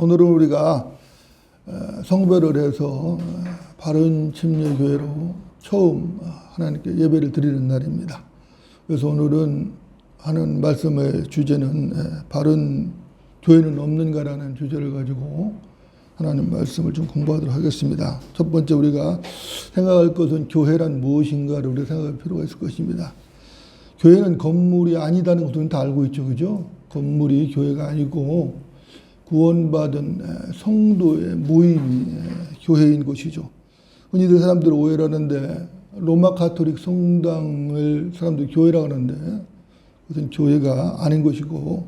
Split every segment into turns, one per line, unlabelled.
오늘은 우리가 성별을 해서 바른 침례교회로 처음 하나님께 예배를 드리는 날입니다. 그래서 오늘은 하는 말씀의 주제는 바른 교회는 없는가라는 주제를 가지고 하나님 말씀을 좀 공부하도록 하겠습니다. 첫 번째 우리가 생각할 것은 교회란 무엇인가를 우리가 생각할 필요가 있을 것입니다. 교회는 건물이 아니다는 것은 다 알고 있죠. 그죠? 건물이 교회가 아니고 구원받은 성도의 모임이 교회인 것이죠. 흔히들 사람들은 오해를 하는데 로마 가톨릭 성당을 사람들이 교회라고 하는데 그것은 교회가 아닌 것이고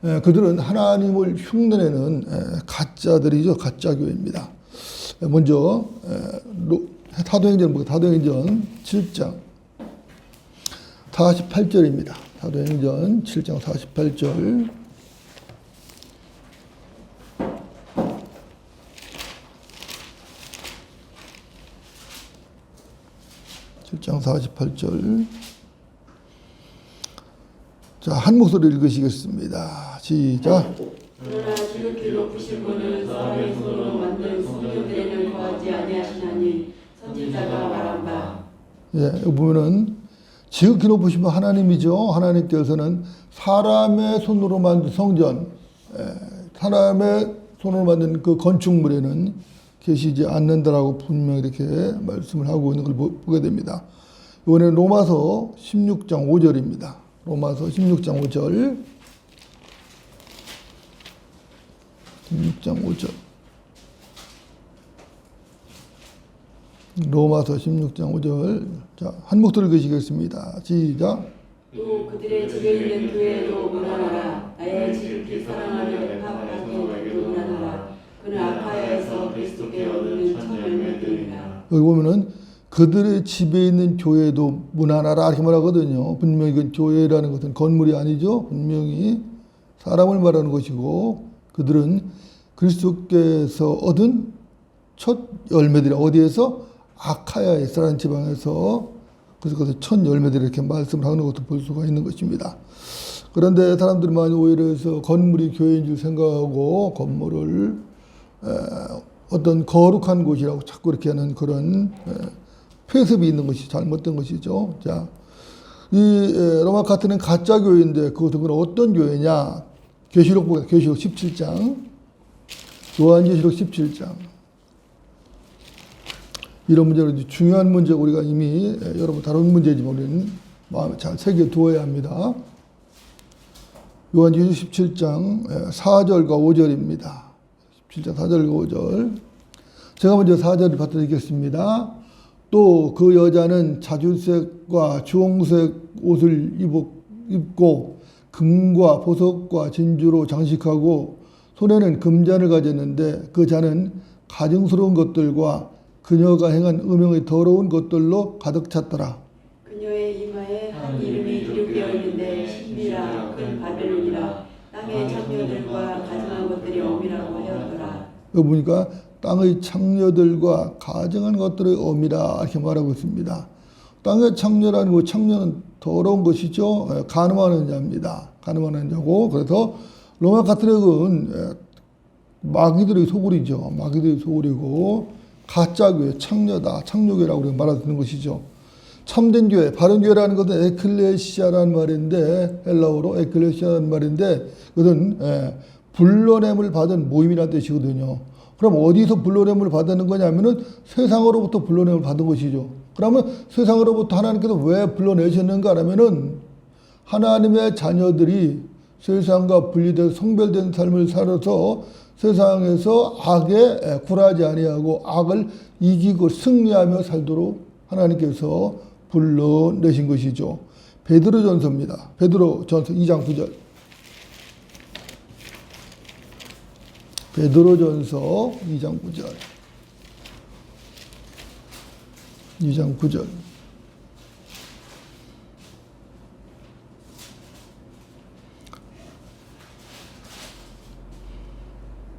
그들은 하나님을 흉내내는 가짜들이죠. 가짜 교회입니다. 먼저 사도행전 7장 48절입니다. 사도행전 7장 48절. 7장 48절. 자, 한 목소리로 읽으시겠습니다. 시작.
그러나 지극히 높으신 분은 사람의 손으로 만든 성전들에는 거하지 아니하시나니 선지자가 말한 바.
예, 여기 보면은 지극히 높으신 하나님이죠. 하나님께서는 사람의 손으로 만든 성전, 사람의 손으로 만든 그 건축물에는 계시지 않는다라고 분명히 이렇게 말씀을 하고 있는 걸 보게 됩니다. 이번에는 로마서 16장 5절입니다. 로마서 16장 5절. 16장 5절. 로마서 16장 5절. 자, 한 목소리 읽으시겠습니다. 시작.
또 그들의 집에 있는 교회도 문안하라. 나의 지극히 사랑하는 에파프라도 문안하라. 그는 아카야에서 그리스도께 얻는 첫 열매들이라.
여기 보면은 그들의 집에 있는 교회도 문안하라 이렇게 말하거든요. 분명히 그 교회라는 것은 건물이 아니죠. 분명히 사람을 말하는 것이고 그들은 그리스도께서 얻은 첫 열매들이 어디에서? 아카야 이스라엘 지방에서 그래서 그 첫 열매들이 이렇게 말씀을 하는 것도 볼 수가 있는 것입니다. 그런데 사람들이 많이 오해를 해서 건물이 교회인 줄 생각하고 건물을 어떤 거룩한 곳이라고 자꾸 이렇게 하는 그런 폐습이 있는 것이 잘못된 것이죠. 자, 이 로마 가톨릭은 가짜 교회인데 그것은 어떤 교회냐? 계시록 보겠습니다. 계시록 17장. 요한계시록 17장. 이런 문제로 중요한 문제가 우리가 이미 여러분 다룬 문제지만 우리는 마음에 잘 새겨두어야 합니다. 요한계시록 17장 4절과 5절입니다. 17장 4절과 5절. 제가 먼저 4절을 받드리겠습니다. 또 그 여자는 자주색과 주홍색 옷을 입고 금과 보석과 진주로 장식하고 손에는 금잔을 가졌는데 그 잔은 가증스러운 것들과 그녀가 행한 음행의 더러운 것들로 가득 찼더라.
그녀의 이마에 한 이름이 기록되어 있는데 신비라 큰 바벨론이라 땅의 창녀들과 가증한 것들이 엄이라고 하였더라.
여기 보니까 땅의 창녀들과 가증한 것들의 엄이라 이렇게 말하고 있습니다. 땅의 창녀라는 거 창녀는 더러운 것이죠. 간음하는 자입니다. 간음하는 자고 그래서 로마 가톨릭은 마귀들의 소굴이죠. 마귀들의 소굴이고 가짜교회, 창녀다, 창녀교회라고 우리가 말하는 것이죠. 참된 교회, 바른 교회라는 것은 에클레시아라는 말인데 헬라어로 에클레시아라는 말인데 그것은 불러냄을 받은 모임이라는 뜻이거든요. 그럼 어디서 불러냄을 받는 거냐면은 세상으로부터 불러냄을 받은 것이죠. 그러면 세상으로부터 하나님께서 왜 불러내셨는가 하면은 하나님의 자녀들이 세상과 분리된 성별된 삶을 살아서 세상에서 악에 굴하지 아니하고 악을 이기고 승리하며 살도록 하나님께서 불러내신 것이죠. 베드로전서입니다. 베드로전서 2장 9절. 베드로전서 2장 9절. 2장 9절.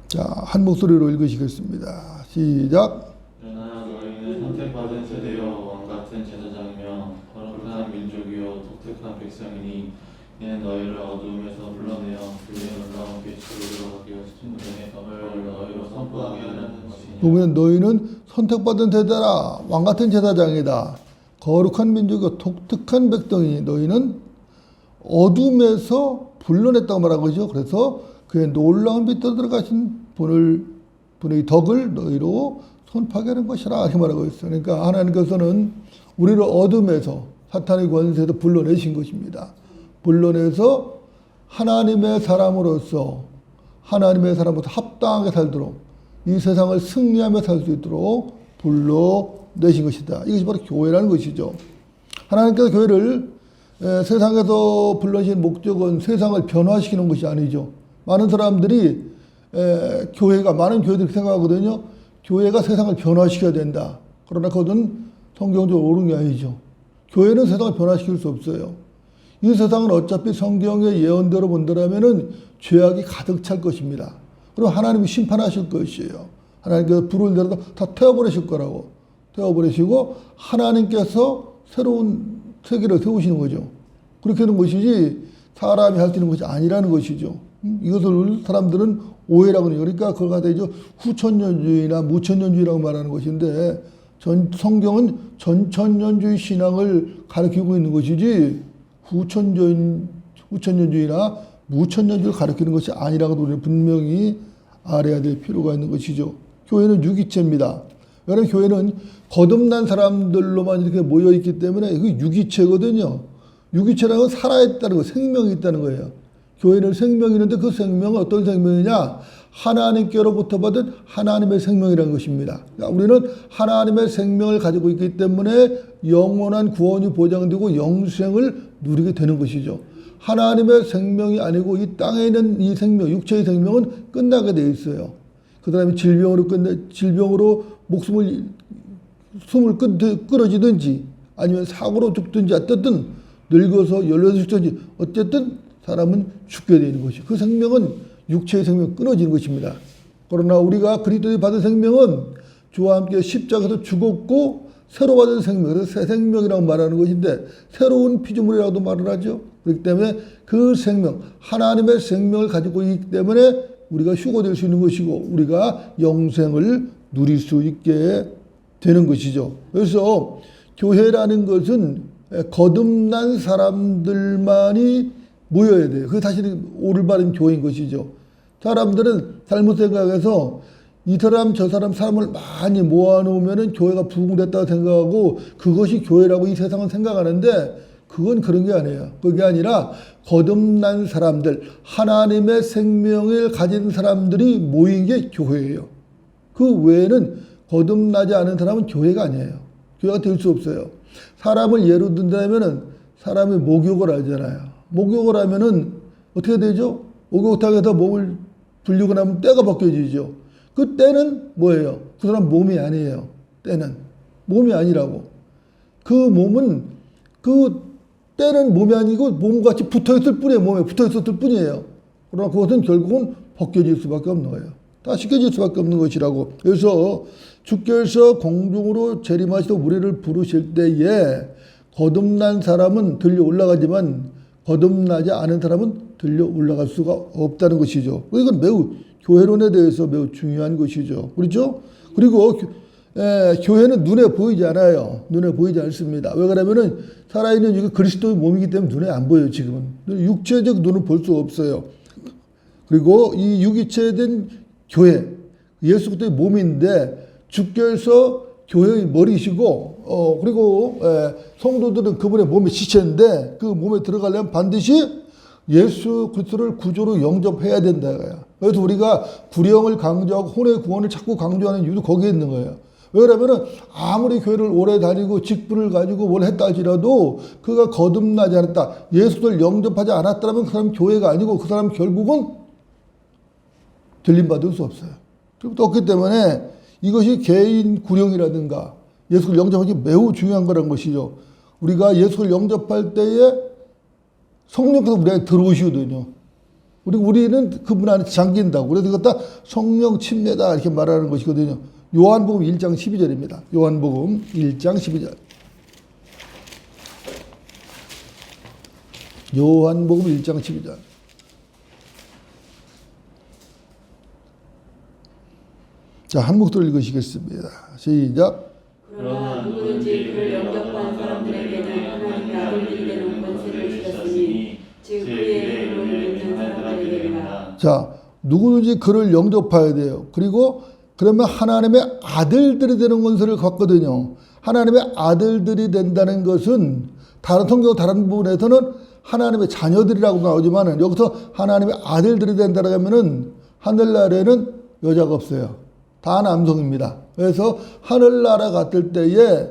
자, 한 목소리로 읽으시겠습니다. 시작.
그러나 너희는 선택받은 세대여 왕같은 제사장이며 거룩한 민족이요 독특한 백성이니 이는 너희를 어두움에서 불러내어 그의 놀라운 빛으로 들어가게 하신 은혜의 법을 너희로 선포하게 하는 것이니
보면 너희는 선택받은 세대라. 왕같은 제사장이다. 거룩한 민족이고 독특한 백성이니 너희는 어둠에서 불러냈다고 말한 거죠. 그래서 그의 놀라운 빛으로 들어가신 분의 덕을 너희로 선포하게 하는 것이라 이렇게 말하고 있어요. 그러니까 하나님께서는 우리를 어둠에서 사탄의 권세에서 불러내신 것입니다. 불러내서 하나님의 사람으로서 합당하게 살도록 이 세상을 승리하며 살 수 있도록 불러내신 것이다. 이것이 바로 교회라는 것이죠. 하나님께서 교회를 세상에서 불러신 목적은 세상을 변화시키는 것이 아니죠. 많은 사람들이 많은 교회들이 생각하거든요. 교회가 세상을 변화시켜야 된다. 그러나 그것은 성경적으로 옳은 게 아니죠. 교회는 세상을 변화시킬 수 없어요. 이 세상은 어차피 성경의 예언대로 본다면은 죄악이 가득 찰 것입니다. 그리고 하나님이 심판하실 것이에요. 하나님께서 불을 내려다 다 태워버리실 거라고. 태워버리시고 하나님께서 새로운 세계를 세우시는 거죠. 그렇게 하는 것이지 사람이 할 수 있는 것이 아니라는 것이죠. 이것을 사람들은 오해라고 해요. 그러니까 그걸 갖다 후천년주의나 무천년주의라고 말하는 것인데 성경은 전천년주의 신앙을 가르치고 있는 것이지 후천년주의나 무천년주의를 가르치는 것이 아니라고 우리는 분명히 알아야 될 필요가 있는 것이죠. 교회는 유기체입니다. 왜냐하면 교회는 거듭난 사람들로만 이렇게 모여있기 때문에 이게 유기체거든요. 유기체라는 건 살아있다는 거, 생명이 있다는 거예요. 교회는 생명이 있는데 그 생명은 어떤 생명이냐? 하나님께로부터 받은 하나님의 생명이라는 것입니다. 그러니까 우리는 하나님의 생명을 가지고 있기 때문에 영원한 구원이 보장되고 영생을 누리게 되는 것이죠. 하나님의 생명이 아니고 이 땅에 있는 이 생명, 육체의 생명은 끝나게 돼 있어요. 그 사람이 질병으로 숨을 끊어지든지 아니면 사고로 죽든지 어쨌든 늙어서 연로해서 죽든지 어쨌든 사람은 죽게 되는 것이. 그 생명은 육체의 생명이 끊어지는 것입니다. 그러나 우리가 그리스도의 받은 생명은 주와 함께 십자가에서 죽었고 새로 받은 생명, 그래서 새 생명이라고 말하는 것인데 새로운 피조물이라고도 말을 하죠. 그렇기 때문에 그 생명, 하나님의 생명을 가지고 있기 때문에 우리가 휴거될 수 있는 것이고 우리가 영생을 누릴 수 있게 되는 것이죠. 그래서 교회라는 것은 거듭난 사람들만이 모여야 돼요. 그게 사실은 올바른 교회인 것이죠. 사람들은 잘못 생각해서 이 사람 저 사람을 많이 모아놓으면 교회가 부흥됐다고 생각하고 그것이 교회라고 이 세상은 생각하는데 그건 그런 게 아니에요. 그게 아니라 거듭난 사람들, 하나님의 생명을 가진 사람들이 모인 게 교회예요. 그 외에는 거듭나지 않은 사람은 교회가 아니에요. 교회가 될 수 없어요. 사람을 예로 든다면은 사람이 목욕을 하잖아요. 목욕을 하면은 어떻게 되죠? 목욕탕에서 몸을 불리고 나면 때가 벗겨지죠. 그 때는 뭐예요? 그 사람 몸이 아니에요. 때는 몸이 아니라고. 그 몸은 그 때는 몸이 아니고 몸같이 붙어있을 뿐이에요. 몸에 붙어있었을 뿐이에요. 그러나 그것은 결국은 벗겨질 수밖에 없는 거예요. 다 씻겨질 수밖에 없는 것이라고. 그래서 주께서 공중으로 재림하시고 우리를 부르실 때에 거듭난 사람은 들려 올라가지만 거듭나지 않은 사람은 들려 올라갈 수가 없다는 것이죠. 이건 매우 교회론에 대해서 매우 중요한 것이죠. 그렇죠? 그리고 교회는 눈에 보이지 않아요. 눈에 보이지 않습니다. 왜 그러냐면은 살아있는 이게 그리스도의 몸이기 때문에 눈에 안 보여요, 지금은. 육체적 눈은 볼 수 없어요. 그리고 이 유기체된 교회, 예수 그리스도의 몸인데 주께서 교회의 머리시고 그리고 성도들은 그분의 몸의 지체인데 그 몸에 들어가려면 반드시 예수 그리스도를 구조로 영접해야 된다 이거야. 그래서 우리가 구령을 강조하고 혼의 구원을 자꾸 강조하는 이유도 거기에 있는 거예요. 왜 그러면은 아무리 교회를 오래 다니고 직분을 가지고 뭘 했다 할지라도 그가 거듭나지 않았다, 예수를 영접하지 않았다면 그 사람 교회가 아니고 그 사람 결국은 들림받을 수 없어요. 그렇기 때문에 이것이 개인 구령이라든가 예수를 영접하기 매우 중요한 거라는 것이죠. 우리가 예수를 영접할 때에 성령께서 우리에게 들어오시거든요. 우리는 그분 안에 잠긴다고. 그래서 그것다 성령 침례다 이렇게 말하는 것이거든요. 요한복음 1장 12절입니다. 요한복음 1장 12절. 요한복음 1장 12절. 자, 한 목소리 읽으시겠습니다. 시작.
그러나 누구든지 그를 영접한 사람들에게는 하나님의 아들들이 되는 권세를 주셨으니 즉 그의 이름을 믿는 사람들에게라.
자, 누구든지 그를 영접해야 돼요. 그리고 그러면 하나님의 아들들이 되는 권세를 갖거든요. 하나님의 아들들이 된다는 것은 다른 성경 다른 부분에서는 하나님의 자녀들이라고 나오지만 여기서 하나님의 아들들이 된다고 하면은 하늘나라에는 여자가 없어요. 다 남성입니다. 그래서 하늘나라 갔을 때에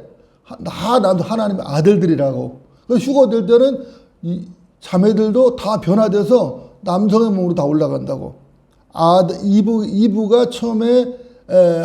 나도 하나님의 아들들이라고. 휴거될 때는 이 자매들도 다 변화돼서 남성의 몸으로 다 올라간다고. 이브가 처음에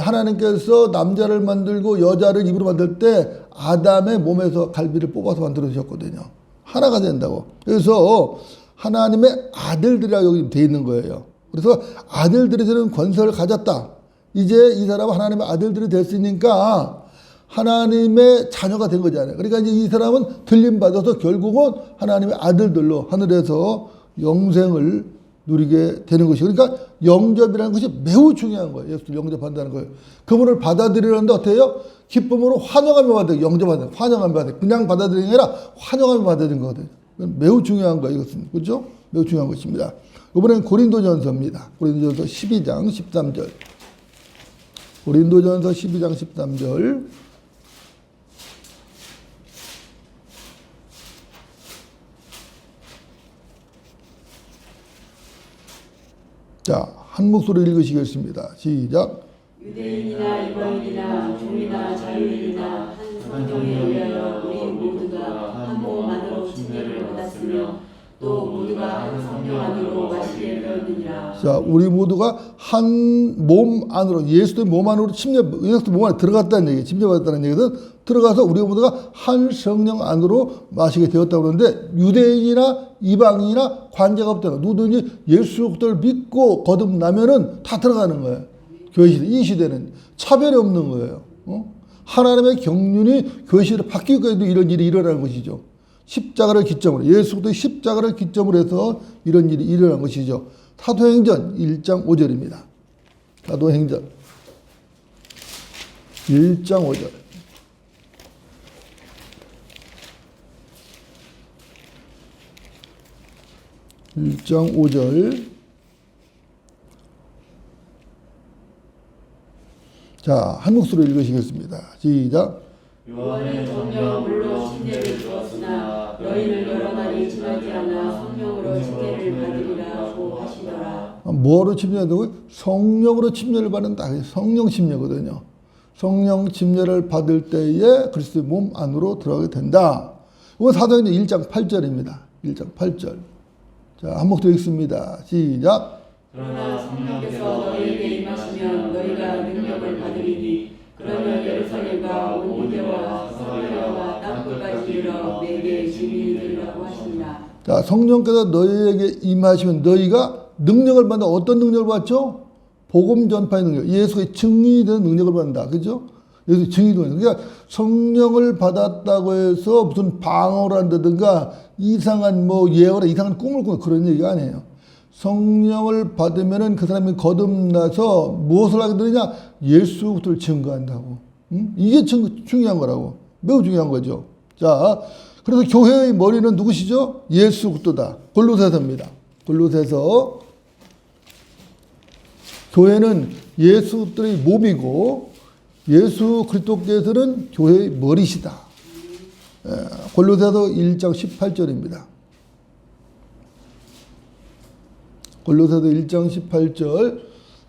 하나님께서 남자를 만들고 여자를 입으로 만들 때 아담의 몸에서 갈비를 뽑아서 만들어 주셨거든요. 하나가 된다고. 그래서 하나님의 아들들이라고 여기 돼 있는 거예요. 그래서 아들들이 되는 권세를 가졌다. 이제 이 사람은 하나님의 아들들이 됐으니까 하나님의 자녀가 된 거잖아요. 그러니까 이제 이 사람은 들림받아서 결국은 하나님의 아들들로 하늘에서 영생을 누리게 되는 것이. 그러니까 영접이라는 것이 매우 중요한 거예요. 예수를 영접한다는 거예요. 그분을 받아들이는데 어때요? 기쁨으로 환영하며 받아요. 영접하는 환영하며 받아요. 그냥 받아들이는 게 아니라 환영하며 받아들이는 거거든요. 매우 중요한 거예요. 이것은. 그렇죠? 매우 중요한 것입니다. 이번엔 고린도전서입니다. 고린도전서 12장 13절. 고린도전서 12장 13절. 자, 한 목소리 읽으시겠습니다. 시작.
유대인이나 이방인이나 종이나 자유인이나 한 성령에 의하여 우리 모두가 한 몸 안으로 침례를 받았으며 또 모두가 한 성령 안으로 마시게 되었느니라.
자, 우리 모두가 한 몸 안으로, 예수의 몸 안으로 예수의 몸 안에 들어갔다는 얘기, 침례받았다는 얘기는 들어가서 우리 모두가 한 성령 안으로 마시게 되었다고 그러는데 유대인이나 이방인이나 관계가 없다고. 누구든지 예수 그리스도를 믿고 거듭나면은 다 들어가는 거예요. 교회 시대, 이 시대는 차별이 없는 거예요. 하나님의 경륜이 교회 시대로 바뀌기까지도 이런 일이 일어나는 것이죠. 십자가를 기점으로, 예수 그리스도의 십자가를 기점으로 해서 이런 일이 일어난 것이죠. 사도행전 1장 5절입니다. 사도행전 1장 5절. (1장 5절) 자, 한 목소리로 읽으시겠습니다. 시작.
요한은 정녕 물로 침례를 주었으나 너희는 여러 날이 지나지 않아 성령으로 침례를 받으리라고 하시더라.
뭐로 침례한다고요? 성령으로 침례를 받는다. 성령 침례거든요. 성령 침례를 받을 때에 그리스도의 몸 안으로 들어가게 된다. 이건 사도행전 1장 8절입니다. 1장 8절. 자, 한 목소리 읽습니다. 시작.
그러나 성령께서 너희에게 임하시면 너희가 능력을 받으리니 그러면 예루살렘과 온 유대와 사마리아와 땅끝까지 이르러 내게 증인이 되리라고 하시니라.
자, 성령께서 너희에게 임하시면 너희가 능력을 받는다. 어떤 능력을 받죠? 복음 전파의 능력. 예수의 증인이 되는 능력을 받는다. 그죠? 예수의 증인이 되는. 그러니까 성령을 받았다고 해서 무슨 방언을 한다든가 이상한 예언이나 이상한 꿈을 꾸는 그런 얘기가 아니에요. 성령을 받으면은 그 사람이 거듭나서 무엇을 하게 되느냐? 예수 그리스도를 증거한다고. 이게 중요한 거라고. 매우 중요한 거죠. 자, 그래서 교회의 머리는 누구시죠? 예수 그리스도다. 골로새서입니다. 골로새서. 교회는 예수 그리스도의 몸이고 예수 그리스도께서는 교회의 머리시다. 골로새서 1장 18절입니다. 골로새서 1장 18절.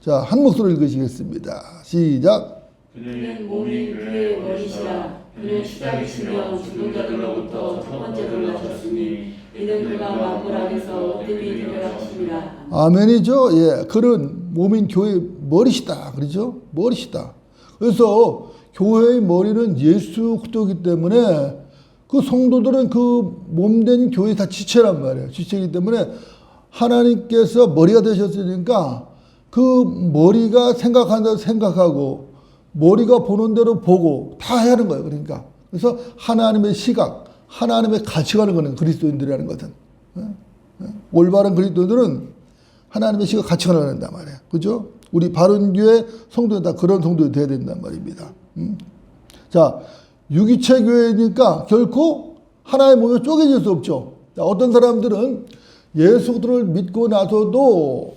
자, 한 목소리로 읽으시겠습니다. 시작.
그는 몸이 교회의 머리시라. 그는 시작이시며 죽은 자들로부터 첫 번째로 나셨으니 이는 그가 만물 안에서 어둠이 되려 하심이라.
아멘이죠. 예, 그는 몸인 교회의 머리시다. 그렇죠? 머리시다. 그래서 교회의 머리는 예수 그리스도이기 때문에 그 성도들은 그 몸된 교회 다 지체란 말이에요. 지체이기 때문에 하나님께서 머리가 되셨으니까 그 머리가 생각하는 대로 생각하고 머리가 보는 대로 보고 다 해야 하는 거예요. 그러니까. 그래서 하나님의 시각, 하나님의 가치관을 거는 그리스도인들이라는 것은. 올바른 그리스도인들은 하나님의 시가 같이 가난다 말이야. 그죠? 우리 바른교회 성도는 다 그런 성도가 돼야 된단 말입니다. 자, 유기체 교회니까 결코 하나의 몸에 쪼개질 수 없죠. 자, 어떤 사람들은 예수를 믿고 나서도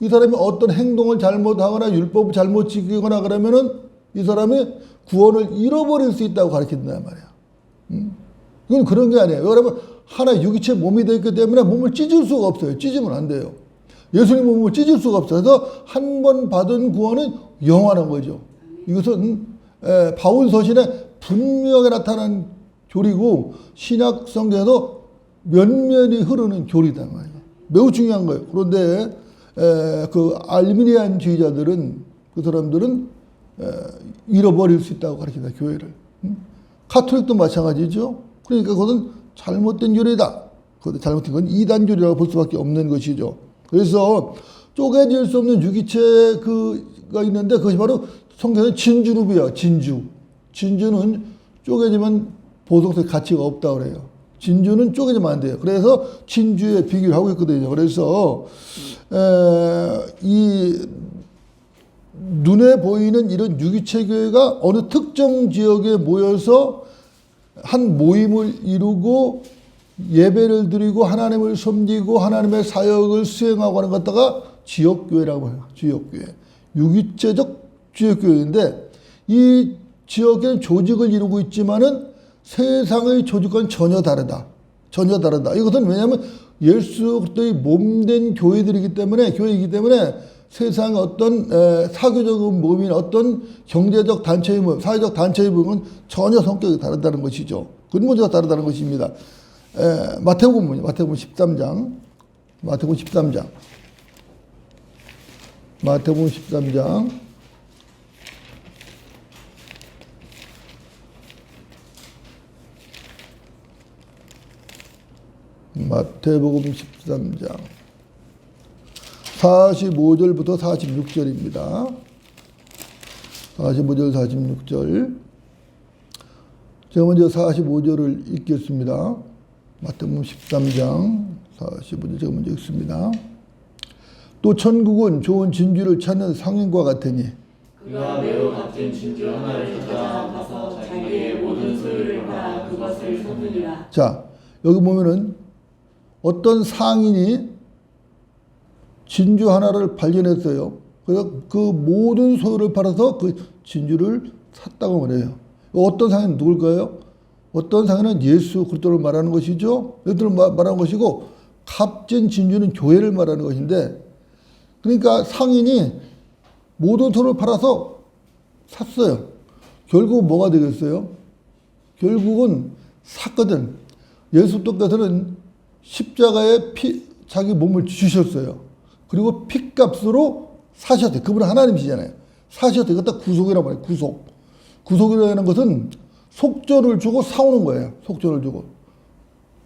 이 사람이 어떤 행동을 잘못하거나 율법을 잘못 지키거나 그러면은 이 사람이 구원을 잃어버릴 수 있다고 가르친단 말이야. 이건 그런 게 아니에요. 여러분, 하나의 유기체 몸이 되기 때문에 몸을 찢을 수가 없어요. 찢으면 안 돼요. 예수님 몸을 찢을 수가 없어요. 그래서 한 번 받은 구원은 영원한 거죠. 이것은 바울 서신에 분명하게 나타난 교리고 신약 성경에서 면면이 흐르는 교리다 말이에요. 매우 중요한 거예요. 그런데 그 알미니안주의자들은 그 사람들은 잃어버릴 수 있다고 가르친다 교회를. 카톨릭도 마찬가지죠. 그러니까 그것은 잘못된 교리다. 그것도 잘못된 건 이단교리라고 볼 수밖에 없는 것이죠. 그래서 쪼개질 수 없는 유기체가 있는데 그것이 바로 성경의 진주룹이야. 진주는 쪼개지면 보석의 가치가 없다 그래요. 진주는 쪼개지면 안 돼요. 그래서 진주에 비교를 하고 있거든요. 그래서 이 눈에 보이는 이런 유기체 교회가 어느 특정 지역에 모여서 한 모임을 이루고 예배를 드리고 하나님을 섬기고 하나님의 사역을 수행하고 하는 것 갖다가 지역교회라고 해요. 지역교회. 유기체적 지역교회인데 이 지역에는 조직을 이루고 있지만은 세상의 조직과는 전혀 다르다. 전혀 다르다. 이것은 왜냐하면 예수 그리스도의 몸된 교회들이기 때문에 교회이기 때문에 세상의 어떤 사교적인 모임이나 어떤 경제적 단체의 모임, 사회적 단체의 모임은 전혀 성격이 다르다는 것이죠. 근본적으로 다르다는 것입니다. 마태복음 13장. 마태복음 13장. 마태복음 13장. 마태복음 13장 45절부터 46절입니다. 45절 46절. 제가 먼저 45절을 읽겠습니다. 마태복음 13장 45절 제가 먼저 읽습니다. 또 천국은 좋은 진주를 찾는 상인과 같으니
그가 매우 값진 진주 하나를 찾아 가서 자기의 모든 소유를 팔아 그것을 샀느니라.
자, 여기 보면은 어떤 상인이 진주 하나를 발견했어요. 그래서 그 모든 소유를 팔아서 그 진주를 샀다고 말해요. 어떤 상인은 누굴까요? 어떤 상인은 예수 그리스도를 말하는 것이죠. 예수를 말하는 것이고 값진 진주는 교회를 말하는 것인데 그러니까 상인이 모든 소유를 팔아서 샀어요. 결국 뭐가 되겠어요? 결국은 샀거든. 예수님께서는 십자가에 자기 몸을 주셨어요. 그리고 피값으로 사셨어요. 그분은 하나님이시잖아요. 사셨어요. 이것도 구속이라고 말해요. 구속. 구속이라는 것은 속전을 주고 사오는 거예요. 속전을 주고.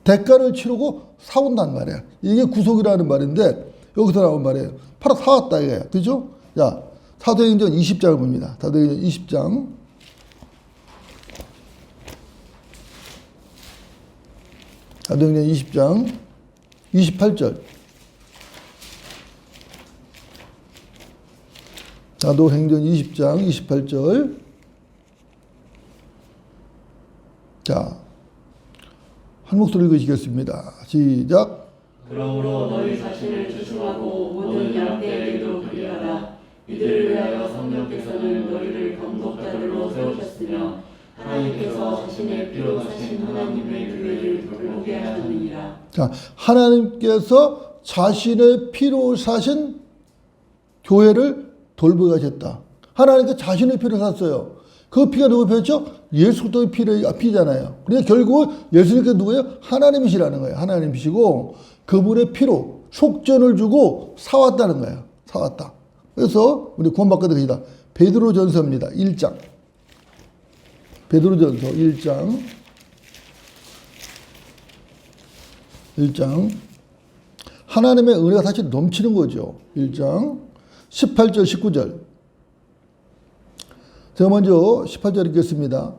대가를 치르고 사온다는 말이에요. 이게 구속이라는 말인데 여기서 나온 말이에요. 팔아 사왔다 이거예요. 그죠? 자, 사도행전 20장을 봅니다. 사도행전 20장. 사도행전 20장 28절. 사도행전 20장 28절. 자, 한 목소리 읽으시겠습니다. 시작.
그러므로 너희 자신을 조심하고 모든 양떼에게도 그리하라. 이들을 위하여 성령께서는 너희를 감독자들로 세우셨으며 하나님께서 자신의 피로 사신 하나님의 교회를 돌보게 하셨느니라.
자, 하나님께서 자신의 피로 사신 교회를 돌보게 하셨다. 하나님께서 자신의 피를 샀어요. 그 피가 누구 피였죠? 예수 그리스도의 피잖아요. 그러니까 결국은 예수님께서 누구예요? 하나님이시라는 거예요. 하나님이시고 그분의 피로 속전을 주고 사왔다는 거예요. 사왔다. 그래서 우리 구원받게 되기다. 베드로전서입니다. 1장. 베드로전서 1장. 1장. 하나님의 은혜가 사실 넘치는 거죠. 1장. 18절, 19절. 제가 먼저 18절 읽겠습니다.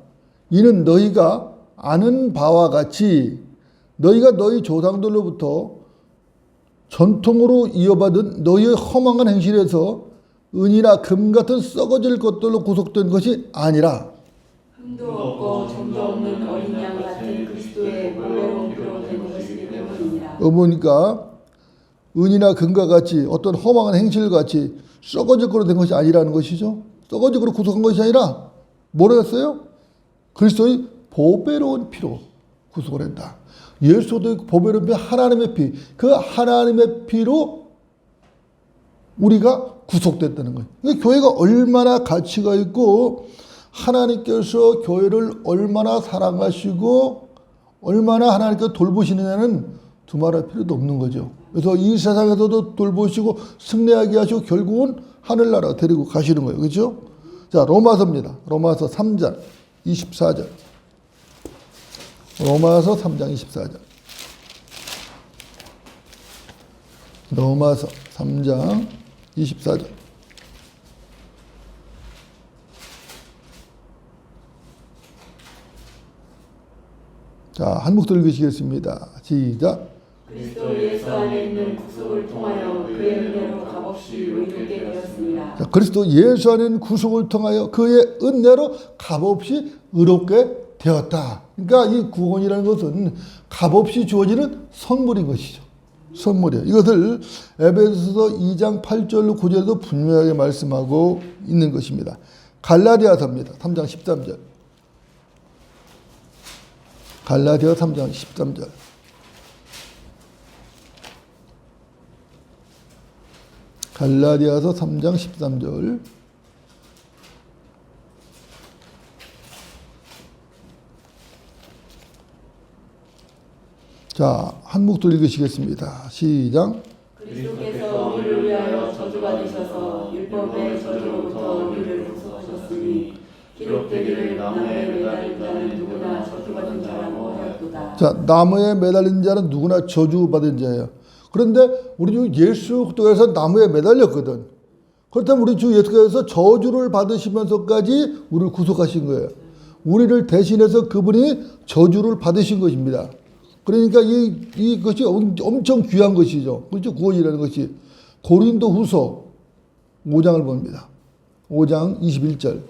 이는 너희가 아는 바와 같이 너희가 너희 조상들로부터 전통으로 이어받은 너희의 허망한 행실에서 은이나 금 같은 썩어질 것들로 구속된 것이 아니라
흠도 없고 점도 없는 어린 양 같은 그리스도의 보배로운 피로 된 것이기 때문이니라.
보니까 은이나 금과 같이 어떤 허망한 행실 같이 썩어질 거로 된 것이 아니라는 것이죠. 썩어질 거로 구속한 것이 아니라 뭐라 했어요? 그리스도의 보배로운 피로 구속을 했다. 예수도 보배로운 피, 하나님의 피, 그 하나님의 피로 우리가 구속됐다는 거예요. 그러니까 교회가 얼마나 가치가 있고 하나님께서 교회를 얼마나 사랑하시고 얼마나 하나님께서 돌보시느냐는 두말할 필요도 없는 거죠. 그래서 이 세상에서도 돌보시고 승리하게 하시고 결국은 하늘나라 데리고 가시는 거예요. 그렇죠? 자, 로마서입니다. 로마서 3장 24절. 로마서 3장 24절. 로마서 3장 24절. 자, 한 목소리 읽으시겠습니다. 시작.
그리스도 예수 안에 있는 구속을 통하여 그의 은혜로 값없이 의롭게 되었습니다.
자, 그리스도 예수 안에 있는 구속을 통하여 그의 은혜로 값없이 의롭게 되었다. 그러니까 이 구원이라는 것은 값없이 주어지는 선물인 것이죠. 선물이에요. 이것을 에베소서 2장 8절로 9절도 분명하게 말씀하고 있는 것입니다. 갈라디아서입니다. 3장 13절. 갈라디아 3장 13절. 갈라디아서 3장 13절. 자, 한 목소리 읽으시겠습니다. 시작.
그리스도께서 우리를 위하여 저주받으셔서 율법의 저주로부터 우리를 구속하셨으니 기록되기를 나무에 매달린 자는 누구나 저주받은 자라고 하였도다.
자, 나무에 매달린 자는 누구나 저주받은 자예요. 그런데 우리 주 예수 그리스도께서 나무에 매달렸거든. 그렇다면 우리 주 예수께서 저주를 받으시면서까지 우리를 구속하신 거예요. 우리를 대신해서 그분이 저주를 받으신 것입니다. 그러니까 이것이 엄청 귀한 것이죠. 그렇죠? 구원이라는 것이. 고린도 후서 5장을 봅니다. 5장 21절.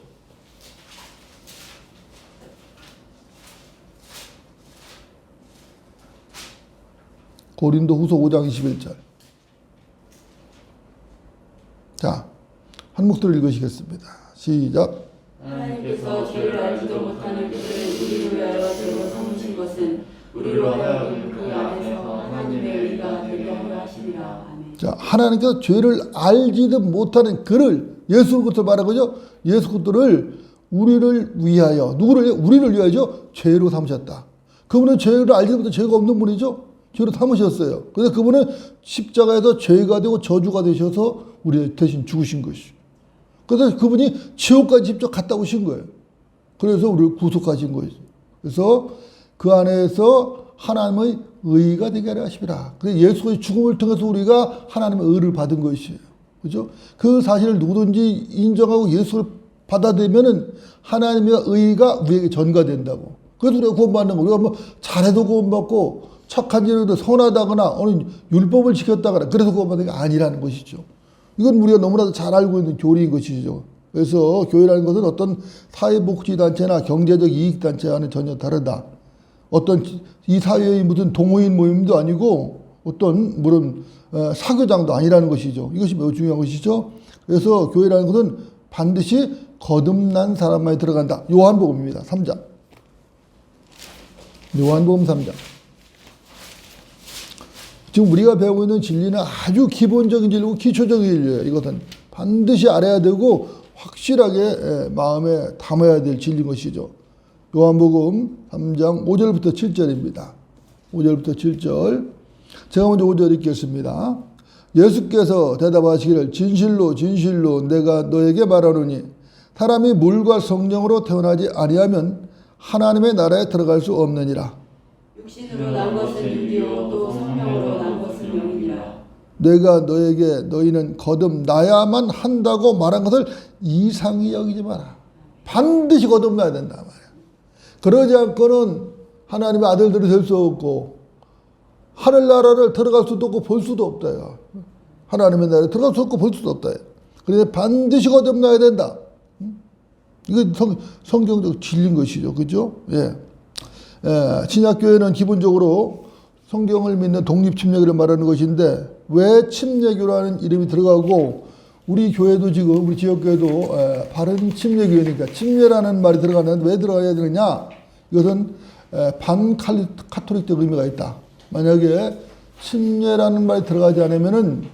고린도 후서 5장 21절. 자, 한 목소리 읽으시겠습니다. 시작.
하나님께서 죄를 알지도 못하는 그들을 우리를 위하여 죄로 삼으신 것은 우리로 하여금 그 안에서 하나님의 의가 되게 하려 하심이라. 아멘.
자, 하나님께서 죄를 알지도 못하는 그를, 예수 그리스도 말한 거죠. 예수 그리스도를 우리를 위하여, 누구를? 우리를 위하여 죄로 삼으셨다. 그분은 죄를 알지도 못한 죄가 없는 분이죠. 죄로 삼으셨어요. 그래서 그분은 십자가에서 죄가 되고 저주가 되셔서 우리 대신 죽으신 것이죠. 그래서 그분이 지옥까지 직접 갔다 오신 거예요. 그래서 우리를 구속하신 거죠. 그래서 그 안에서 하나님의 의가 되게 하려 하십니다. 그래서 예수의 죽음을 통해서 우리가 하나님의 의를 받은 것이에요. 그죠? 그 사실을 누구든지 인정하고 예수를 받아들이면은 하나님의 의가 우리에게 전가된다고. 그래서 우리가 구원받는 거. 우리가 뭐 잘해도 구원받고 착한 일에도 선하다거나 어느 율법을 지켰다거나 그래서 구원받는 게 아니라는 것이죠. 이건 우리가 너무나도 잘 알고 있는 교리인 것이죠. 그래서 교회라는 것은 어떤 사회복지단체나 경제적 이익단체와는 전혀 다르다. 어떤 이 사회의 무슨 동호인 모임도 아니고 어떤 물론 사교장도 아니라는 것이죠. 이것이 매우 중요한 것이죠. 그래서 교회라는 것은 반드시 거듭난 사람만이 들어간다. 요한복음입니다. 3장. 요한복음 3장. 지금 우리가 배우고 있는 진리는 아주 기본적인 진리고 기초적인 진리예요. 이것은 반드시 알아야 되고 확실하게 마음에 담아야 될 진리인 것이죠. 요한복음 3장 5절부터 7절입니다. 5절부터 7절. 제가 먼저 5절 읽겠습니다. 예수께서 대답하시기를 진실로 진실로 내가 너에게 말하노니 사람이 물과 성령으로 태어나지 아니하면 하나님의 나라에 들어갈 수 없느니라.
육신으로 난 것은 육이요 또 성령으로 난 것은 영이니라.
내가 너에게 너희는 거듭나야만 한다고 말한 것을 이상히 여기지 마라. 반드시 거듭나야 된다 말이야. 그러지 않고는 하나님의 아들들이 될 수 없고 하늘나라를 들어갈 수도 없고 볼 수도 없다. 하나님의 나라에 들어갈 수 없고 볼 수도 없다. 그런데 반드시 거듭나야 된다. 이건 성경적 진리인 것이죠. 그죠? 예. 신약교회는 기본적으로 성경을 믿는 독립침례교를 말하는 것인데 왜 침례교라는 이름이 들어가고 우리 교회도 지금 우리 지역교회도 바른 침례교회니까 침례라는 말이 들어가는데 왜 들어가야 되느냐? 이것은 반카톨릭적 의미가 있다. 만약에 침례라는 말이 들어가지 않으면은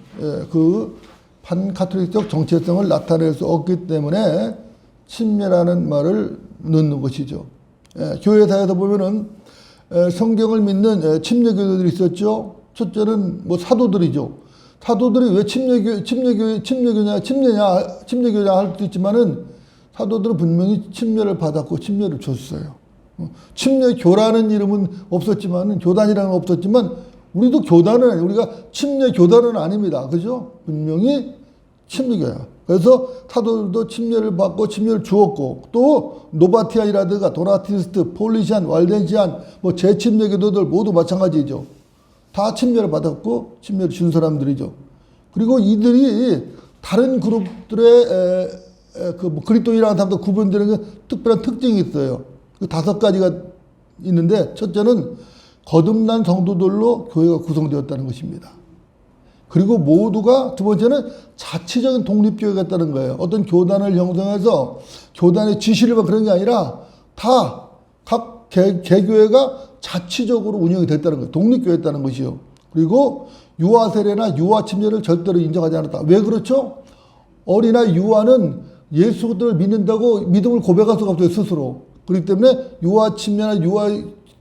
그 반카톨릭적 정체성을 나타낼 수 없기 때문에 침례라는 말을 넣는 것이죠. 교회사에서 보면은 성경을 믿는 침례교도들이 있었죠. 첫째는 뭐 사도들이죠. 사도들이 왜 침례교냐 할 수도 있지만은 사도들은 분명히 침례를 받았고 침례를 줬어요. 침례교라는 이름은 없었지만은 교단이라는 건 없었지만 우리도 교단은 우리가 침례교단은 아닙니다. 그죠? 분명히 침례교야. 그래서 사도들도 침례를 받고 침례를 주었고 또 노바티안이라든가 도나티스트, 폴리시안, waldensian 뭐 재침례교도들 모두 마찬가지죠. 다 침례를 받았고 침례를 준 사람들이죠. 그리고 이들이 다른 그룹들의 그 그리스도인이라는 사람도 구분되는 특별한 특징이 있어요. 그 5가지가 있는데 첫째는 거듭난 성도들로 교회가 구성되었다는 것입니다. 그리고 모두가 두 번째는 자치적인 독립교회가 있다는 거예요. 어떤 교단을 형성해서 교단의 지시를 받고 그런 게 아니라 다 각 개교회가 자치적으로 운영이 됐다는 거예요. 독립교회였다는 것이요. 그리고 유아 세례나 유아 침례를 절대로 인정하지 않았다. 왜 그렇죠? 어린아이 유아는 예수 그리스도를 믿는다고 믿음을 고백할 수가 없어요. 스스로. 그렇기 때문에 유아 침례나 유아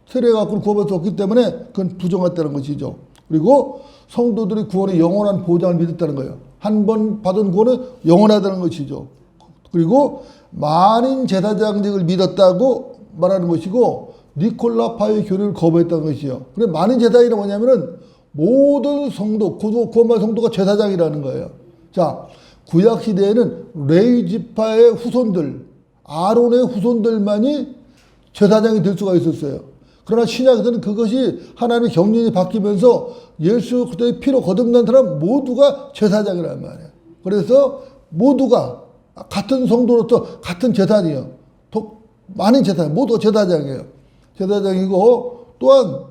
세례 갖고는 구원할 수 없기 때문에 그건 부정했다는 것이죠. 그리고 성도들이 구원의 영원한 보장을 믿었다는 거예요. 한 번 받은 구원은 영원하다는 것이죠. 그리고 만인 제사장직을 믿었다고 말하는 것이고 니콜라파의 교리를 거부했다는 것이요. 그래 만인 제사장이란 뭐냐면은 모든 성도, 구원받은 성도가 제사장이라는 거예요. 자, 구약 시대에는 레위 지파의 후손들, 아론의 후손들만이 제사장이 될 수가 있었어요. 그러나 신약에서는 그것이 하나님의 경륜이 바뀌면서 예수 그리스도의 피로 거듭난 사람 모두가 제사장이란 말이에요. 그래서 모두가 같은 성도로서 같은 제사장이에요. 많은 제사장, 모두 제사장이에요. 제사장이고 또한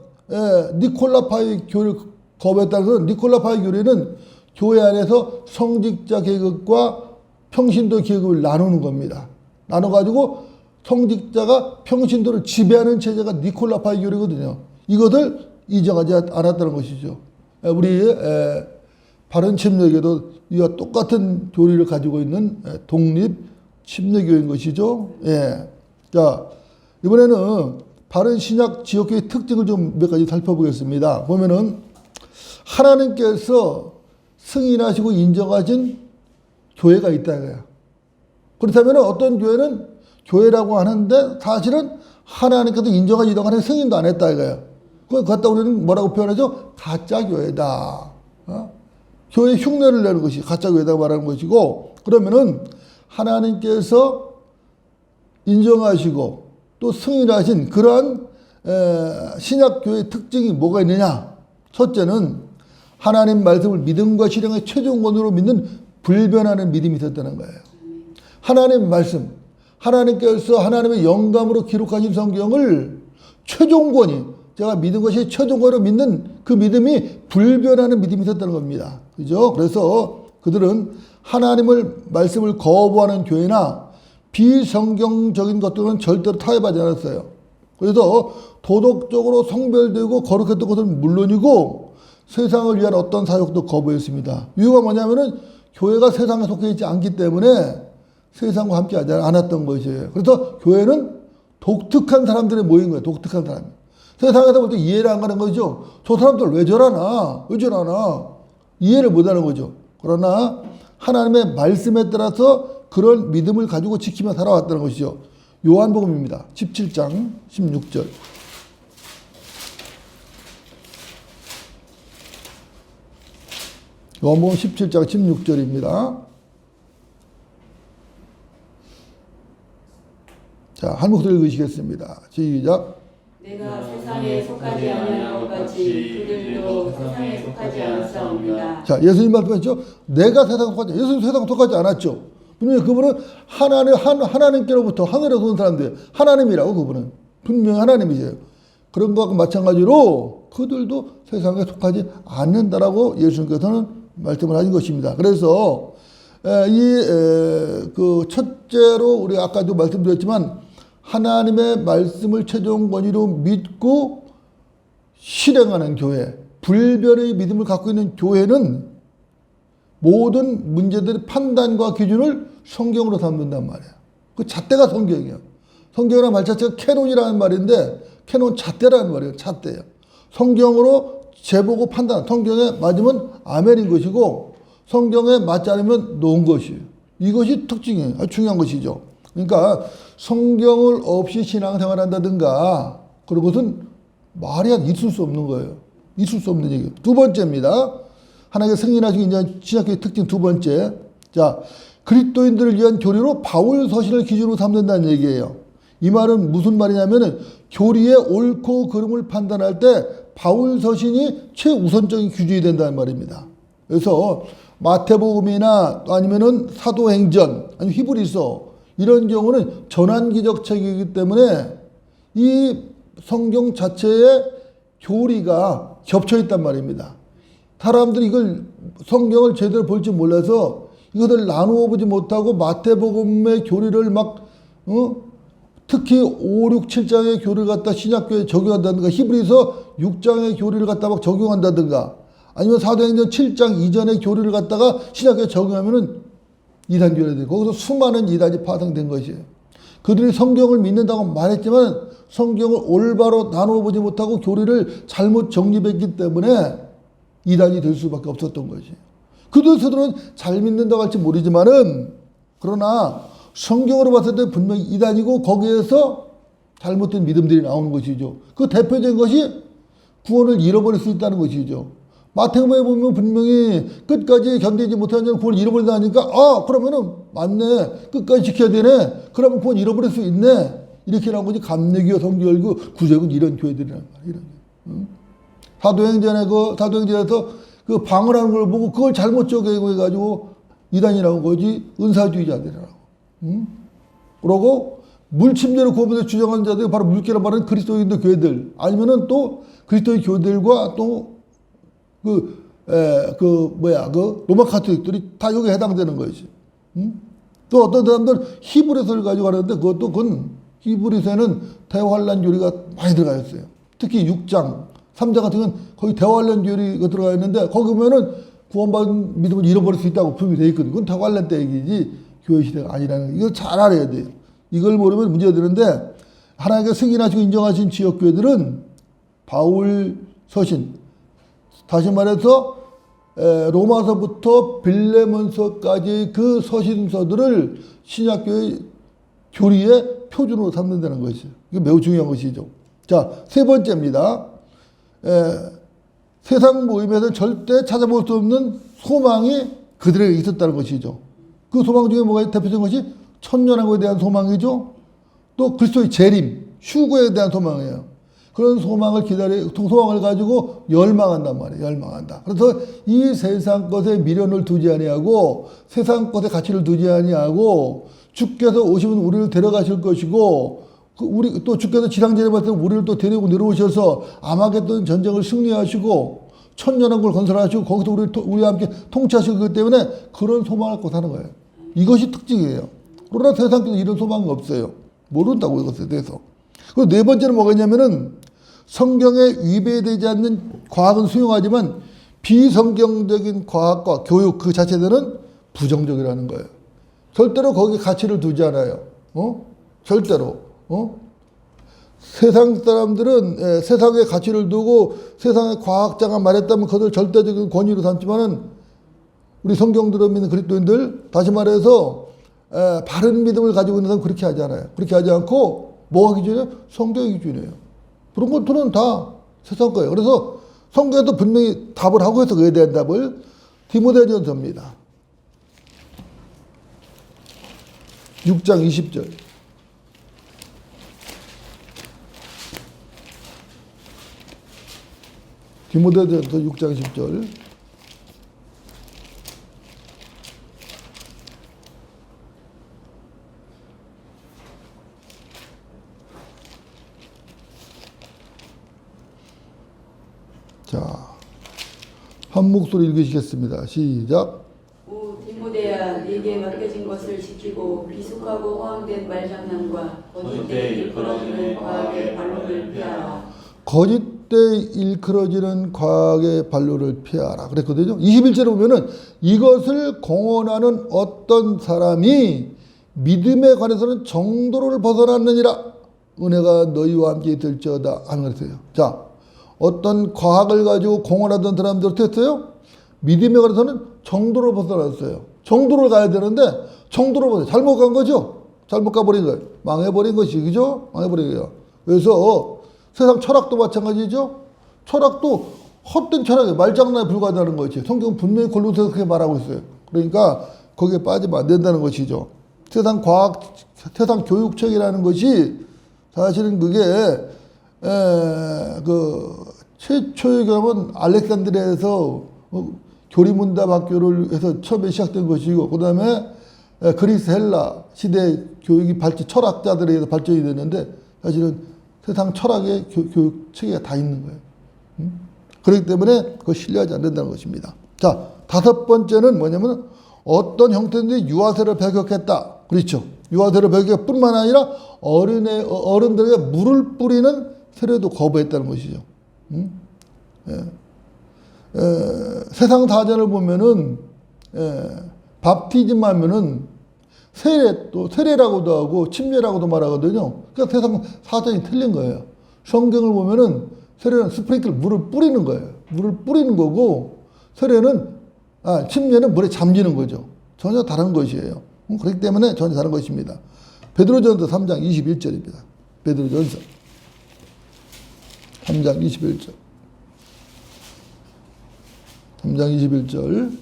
니콜라파의 교리를 거부했다는 것은 니콜라파의 교리는 교회 안에서 성직자 계급과 평신도 계급을 나누는 겁니다. 나눠가지고 성직자가 평신도를 지배하는 체제가 니콜라파의 교리거든요. 이것을 인정하지 않았다는 것이죠. 우리 바른 침례교도 이와 똑같은 교리를 가지고 있는 독립 침례교인 것이죠. 예. 자, 이번에는 바른 신약 지역교회의 특징을 좀 몇 가지 살펴보겠습니다. 보면은 하나님께서 승인하시고 인정하신 교회가 있다 이거야. 그렇다면 어떤 교회는 교회라고 하는데 사실은 하나님께서 인정하지 하는 승인도 안 했다 이거야. 그걸 갖다 우리는 뭐라고 표현하죠? 가짜 교회다. 교회 흉내를 내는 것이 가짜 교회다 말하는 것이고, 그러면은 하나님께서 인정하시고 또 승인하신 그러한 신약교회의 특징이 뭐가 있느냐? 첫째는 하나님 말씀을 믿음과 실행의 최종권으로 믿는 불변하는 믿음이 있었다는 거예요. 하나님 말씀, 하나님께서 하나님의 영감으로 기록하신 성경을 최종권이, 제가 믿은 것이 최종권으로 믿는 그 믿음이 불변하는 믿음이 있었다는 겁니다. 그죠? 그래서 그들은 하나님을 말씀을 거부하는 교회나 비성경적인 것들은 절대로 타협하지 않았어요. 그래서 도덕적으로 성별되고 거룩했던 것은 물론이고 세상을 위한 어떤 사역도 거부했습니다. 이유가 뭐냐면은 교회가 세상에 속해 있지 않기 때문에 세상과 함께 하지 않았던 것이에요. 그래서 교회는 독특한 사람들이 모인 거예요. 독특한 사람. 세상에서 볼 때 이해를 안 가는 거죠. 저 사람들 왜 저러나? 왜 저러나? 이해를 못 하는 거죠. 그러나 하나님의 말씀에 따라서 그런 믿음을 가지고 지키며 살아왔다는 것이죠. 요한복음입니다. 17장 16절. 요한복음 17장 16절입니다. 자, 한 목소리 읽으시겠습니다. 시작.
내가 세상에 속하지 아니한 것 같이 그들도 세상에 속하지 않사옵니다.
자, 예수님 말씀하셨죠. 내가 세상에 속하지, 예수님 세상에 속하지 않았죠. 분명히 그분은 하나님께로부터 하늘에서 온 사람들, 하나님이라고 그분은 분명히 하나님이세요. 그런 것과 마찬가지로 그들도 세상에 속하지 않는다라고 예수님께서는 말씀을 하신 것입니다. 그래서 그 첫째로 우리 아까도 말씀드렸지만 하나님의 말씀을 최종 권위로 믿고 실행하는 교회, 불변의 믿음을 갖고 있는 교회는 모든 문제들의 판단과 기준을 성경으로 삼는단 말이에요. 그 잣대가 성경이에요. 성경이라는 말 자체가 캐논이라는 말인데 캐논 잣대라는 말이에요. 잣대예요. 성경으로 재보고 판단, 성경에 맞으면 아멘인 것이고 성경에 맞지 않으면 놓은 것이에요. 이것이 특징이에요. 아주 중요한 것이죠. 그러니까 성경을 없이 신앙생활한다든가 그런 것은 말이 있을 수 없는 거예요. 있을 수 없는 얘기예요. 두 번째입니다. 하나님의 승인하시고 인정한 신약교의 특징 두 번째. 자, 그리스도인들을 위한 교리로 바울 서신을 기준으로 삼는다는 얘기예요. 이 말은 무슨 말이냐면은 교리의 옳고 그름을 판단할 때 바울 서신이 최우선적인 기준이 된다는 말입니다. 그래서 마태복음이나 아니면은 사도행전, 아니면 히브리서 이런 경우는 전환기적 책이기 때문에 이 성경 자체의 교리가 겹쳐 있단 말입니다. 사람들이 이걸 성경을 제대로 볼 줄 몰라서 이것을 나누어 보지 못하고 마태복음의 교리를 막 특히 5, 6, 7장의 교리를 갖다 신약교회에 적용한다든가 히브리서 6장의 교리를 갖다 막 적용한다든가 아니면 사도행전 7장 이전의 교리를 갖다가 신약교회에 적용하면은 이단교회들이 거기서 수많은 이단이 파생된 것이에요. 그들이 성경을 믿는다고 말했지만 성경을 올바로 나누어 보지 못하고 교리를 잘못 정립했기 때문에 이단이 될 수밖에 없었던 것이에요. 그들 스스로는 잘 믿는다고 할지 모르지만은 그러나 성경으로 봤을 때 분명히 이단이고 거기에서 잘못된 믿음들이 나오는 것이죠. 그 대표적인 것이 구원을 잃어버릴 수 있다는 것이죠. 마태복음에 보면 분명히 끝까지 견디지 못하는 자는 구원을 잃어버린다 하니까 그러면은 맞네. 끝까지 지켜야 되네. 그러면 구원 잃어버릴 수 있네. 이렇게 나온 거지. 감리교, 성교열교, 구제군 이런 교회들이란 말이야. 이런. 사도행전에서 그 방언하는 걸 보고 그걸 잘못 적용해가지고 이단이라고 거지. 은사주의자들이라고. 그러고 물침례로 구원을 주장하는 자들이 바로 물개라 말하는 그리스도인들 교회들 아니면은 또 그리스도의 교회들과 또 로마 카톨릭들이 다 여기에 해당되는 것이지. 또 어떤 사람들은 히브리서를 가지고 하는데 그건 히브리서에는 대환란 교리가 많이 들어가 있어요. 특히 6장, 3장 같은 건 거의 대환란 교리가 들어가 있는데 거기 보면은 구원받은 믿음을 잃어버릴 수 있다고 표현이 되어 있거든요. 그건 대환란 때 얘기지 교회 시대가 아니라는 거. 이걸 잘 알아야 돼요. 이걸 모르면 문제가 되는데 하나님께 승인하시고 인정하신 지역교회들은 바울 서신, 다시 말해서 로마서부터 빌레몬서까지 그 서신서들을 신약교회 교리의 표준으로 삼는다는 것이죠. 이게 매우 중요한 것이죠. 자, 세 번째입니다. 세상 모임에서 절대 찾아볼 수 없는 소망이 그들에게 있었다는 것이죠. 그 소망 중에 뭐가 대표적인 것이 천년왕국에 대한 소망이죠. 또 그리스도의 재림, 휴거에 대한 소망이에요. 그런 소망을 소망을 가지고 열망한단 말이에요. 열망한다. 그래서 이 세상 것에 미련을 두지 아니하고 세상 것에 가치를 두지 아니하고 주께서 오시면 우리를 데려가실 것이고 우리 또 주께서 지상전에 봤을 때 우리를 또 데리고 내려오셔서 아마겟돈 전쟁을 승리하시고 천년왕국을 건설하시고 거기서 우리와 함께 통치하시고 그렇기 때문에 그런 소망을 갖고 사는 거예요. 이것이 특징이에요. 그러나 세상에서 이런 소망이 없어요. 모른다고 이것에 대해서. 그리고 네 번째는 뭐겠냐면은 성경에 위배되지 않는 과학은 수용하지만 비성경적인 과학과 교육 그 자체들은 부정적이라는 거예요. 절대로 거기에 가치를 두지 않아요. 절대로. 세상 사람들은 세상에 가치를 두고 세상의 과학자가 말했다면 그것을 절대적인 권위로 삼지만은 우리 성경들을 믿는 그리스도인들 다시 말해서 바른 믿음을 가지고 있는 사람은 그렇게 하지 않아요. 그렇게 하지 않고 뭐가 기준이에요? 성경의 기준이에요. 그런 것들은 다 세상 거예요. 그래서 성경에도 분명히 답을 하고 있어. 그에 대한 답을 디모데전서입니다. 6장 20절. 디모데전서 6장 10절. 자, 한 목소리 읽으시겠습니다. 시작.
오 디모데야, 네게 맡겨진 것을 지키고 비속하고 허황된 말장난과 거짓되이 일컬어지는 과학의 반론을 피하라.
거짓되 일컬어지는 과학의 반론을 피하라 그랬거든요. 21절에 보면은 이것을 공언하는 어떤 사람이 믿음에 관해서는 정도를 벗어났느니라 은혜가 너희와 함께 될지어다 하는 거였어요. 자, 어떤 과학을 가지고 공언하던 사람들 어떻게 했어요? 믿음에 관해서는 정도를 벗어났어요. 정도를 가야 되는데 정도를 벗어 잘못 간 거죠. 잘못 가버린 거예요. 망해버린 것이, 그죠? 망해버린 거예요. 그래서 세상 철학도 마찬가지죠. 철학도 헛된 철학이에요. 말장난에 불과하다는 거지. 성경은 분명히 골로새서 그렇게 말하고 있어요. 그러니까 거기에 빠지면 안 된다는 것이죠. 세상 과학, 세상 교육책이라는 것이 사실은 그게 최초의 교육은 알렉산드리아에서 교리문답 학교를 해서 처음에 시작된 것이고, 그 다음에 그리스 헬라 시대 교육이 철학자들에 의해서 발전이 됐는데, 사실은 세상 철학의 교육 체계가 다 있는 거예요. 그렇기 때문에 그거 신뢰하지 않는다는 것입니다. 자, 다섯 번째는 뭐냐면 어떤 형태인지 유아세를 배격했다. 그렇죠. 유아세를 배격할 뿐만 아니라 어른들에게 물을 뿌리는 세례도 거부했다는 것이죠. 세상 사전을 보면은 밥티즘 하면은 세례라고도 하고 침례라고도 말하거든요. 그러니까 세상 사전이 틀린 거예요. 성경을 보면은 세례는 스프링클 물을 뿌리는 거예요. 물을 뿌리는 거고 침례는 물에 잠기는 거죠. 전혀 다른 것이에요. 그렇기 때문에 전혀 다른 것입니다. 베드로전서 3장 21절입니다. 베드로전서 3장 21절. 3장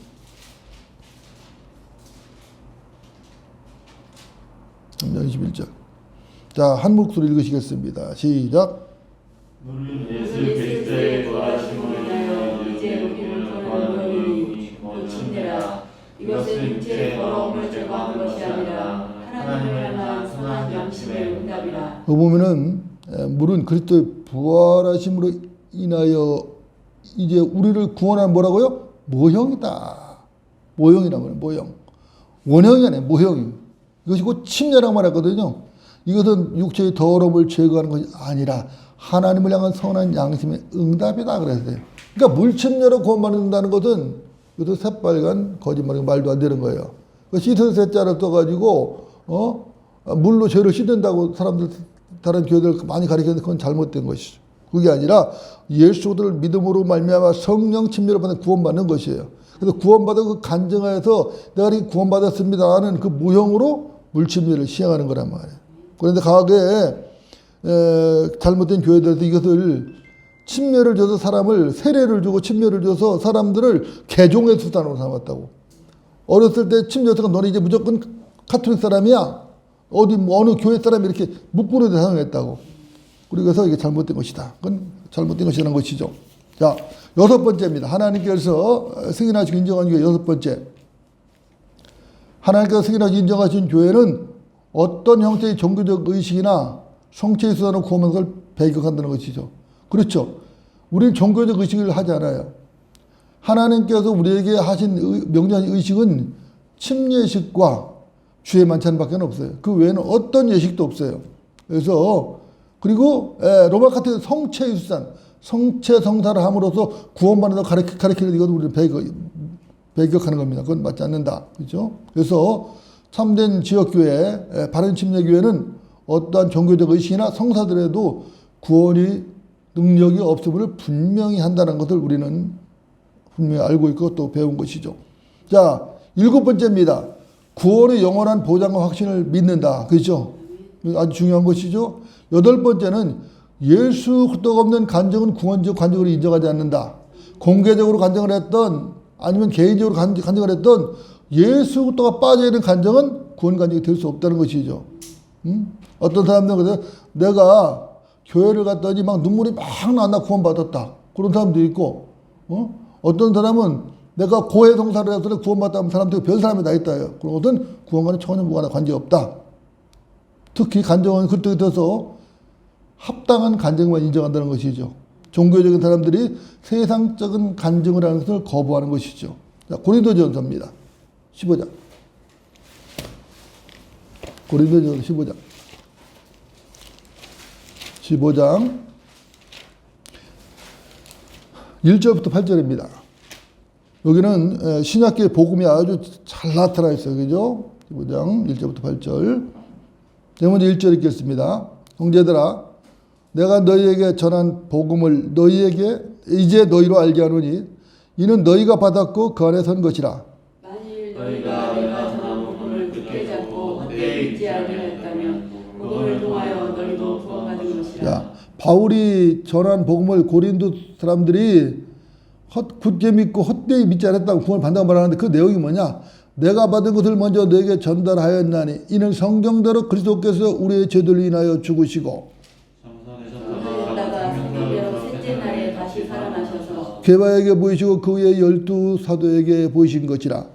21절. 자, 한 목소리 읽으시겠습니다. 시작.
너는 예수 그리스도의 거하심으로 인하여 이제 우리를 구원하노니 곧 침례라. 이것은 육체의 더러움을 제거하는 것이 아니라 하나님을 향한 선한 양심의 응답이라.
보면은 물은 그리스도의 부활하심으로 인하여 이제 우리를 구원하는 뭐라고요? 모형이다. 모형이란 말이에요. 모형. 원형이 아니에요. 모형이. 이것이 곧 침례라고 말했거든요. 이것은 육체의 더러움을 제거하는 것이 아니라 하나님을 향한 선한 양심의 응답이다 그랬어요. 그러니까 물침례로 구원받는다는 것은 이것도 새빨간 거짓말이고 말도 안 되는 거예요. 씻은 셋자를 떠가지고 물로 죄를 씻는다고 다른 교회들 많이 가르치는데 그건 잘못된 것이죠. 그게 아니라 예수를 믿음으로 말미암아 성령 침례로 받는 구원받는 것이에요. 그래서 구원받은 그 간증하여서 내가 이렇게 구원받았습니다 하는 그 모형으로 물침례를 시행하는 거란 말이에요. 그런데 과거에 잘못된 교회들에서 이것을 침례를 줘서 세례를 주고 침례를 줘서 사람들을 개종의 수단으로 삼았다고. 어렸을 때 침례했다가 너는 이제 무조건 카톨릭 사람이야. 어느 교회 사람이 이렇게 묶고로 사용했다고. 그래서 이게 잘못된 것이다. 그건 잘못된 것이라는 것이죠. 자, 여섯 번째입니다. 하나님께서 승인하시고 인정한 교회 여섯 번째. 하나님께서 승인하시고 인정하신 교회는 어떤 형태의 종교적 의식이나 성체의 수단으로 구원하는 걸 배격한다는 것이죠. 그렇죠. 우리는 종교적 의식을 하지 않아요. 하나님께서 우리에게 하신 명령한 의식은 침례식과 주의 만찬밖에 없어요. 그 외에는 어떤 예식도 없어요. 그리고 로마 카톨릭 성체의 수단, 성체 성사를 함으로써 구원받는 걸 가르치는 이것도 우리는 배격하는 겁니다. 그건 맞지 않는다. 그렇죠? 그래서 참된 지역교회, 바른 침례교회는 어떠한 종교적 의식이나 성사들에도 구원이 능력이 없음을 분명히 한다는 것을 우리는 분명히 알고 있고 또 배운 것이죠. 자, 일곱 번째입니다. 구원의 영원한 보장과 확신을 믿는다. 그렇죠? 아주 중요한 것이죠. 여덟 번째는 예수 그리스도가 없는 간증은 구원적 간증으로 인정하지 않는다. 공개적으로 간증을 했던 아니면 개인적으로 간증을 했던 예수 그리스도가 빠져있는 간증은 구원 간증이 될 수 없다는 것이죠. 어떤 사람들은 내가 교회를 갔더니 막 눈물이 막 나나 구원받았다. 그런 사람도 있고, 어떤 사람은 내가 고해 성사를 해서 구원받다는 사람들이 별 사람이 다 있다요. 그런 것은 구원과는 전혀 무관한 관계없다. 특히 간증은 그때 돼서 합당한 간증만 인정한다는 것이죠. 종교적인 사람들이 세상적인 간증을 하는 것을 거부하는 것이죠. 자, 고린도전서입니다. 15장. 고린도전서 15장. 15장 1절부터 8절입니다. 여기는 신약계의 복음이 아주 잘 나타나 있어요. 그죠? 15장 1절부터 8절. 제가 먼저 1절 읽겠습니다. 형제들아, 내가 너희에게 전한 복음을 너희에게 이제 너희로 알게 하노니 이는 너희가 받았고 그 안에 선 것이라.
만일 너희가 내가 전한 복음을 굳게 잡고 헛되이 믿지 아니하였다면 복음을 통하여 너희도 구원받은 것이라.
자, 바울이 전한 복음을 고린도 사람들이 굳게 믿고 헛되이 믿지 않았다고 구원을 받는다고 말하는데 그 내용이 뭐냐? 내가 받은 것을 먼저 너에게 전달하였나니 이는 성경대로 그리스도께서 우리의 죄들을 인하여 죽으시고
하였다가 성경대로 셋째 날에 다시 살아나셔서
게바에게 보이시고 그 후에 12 사도에게 보이신 것이라.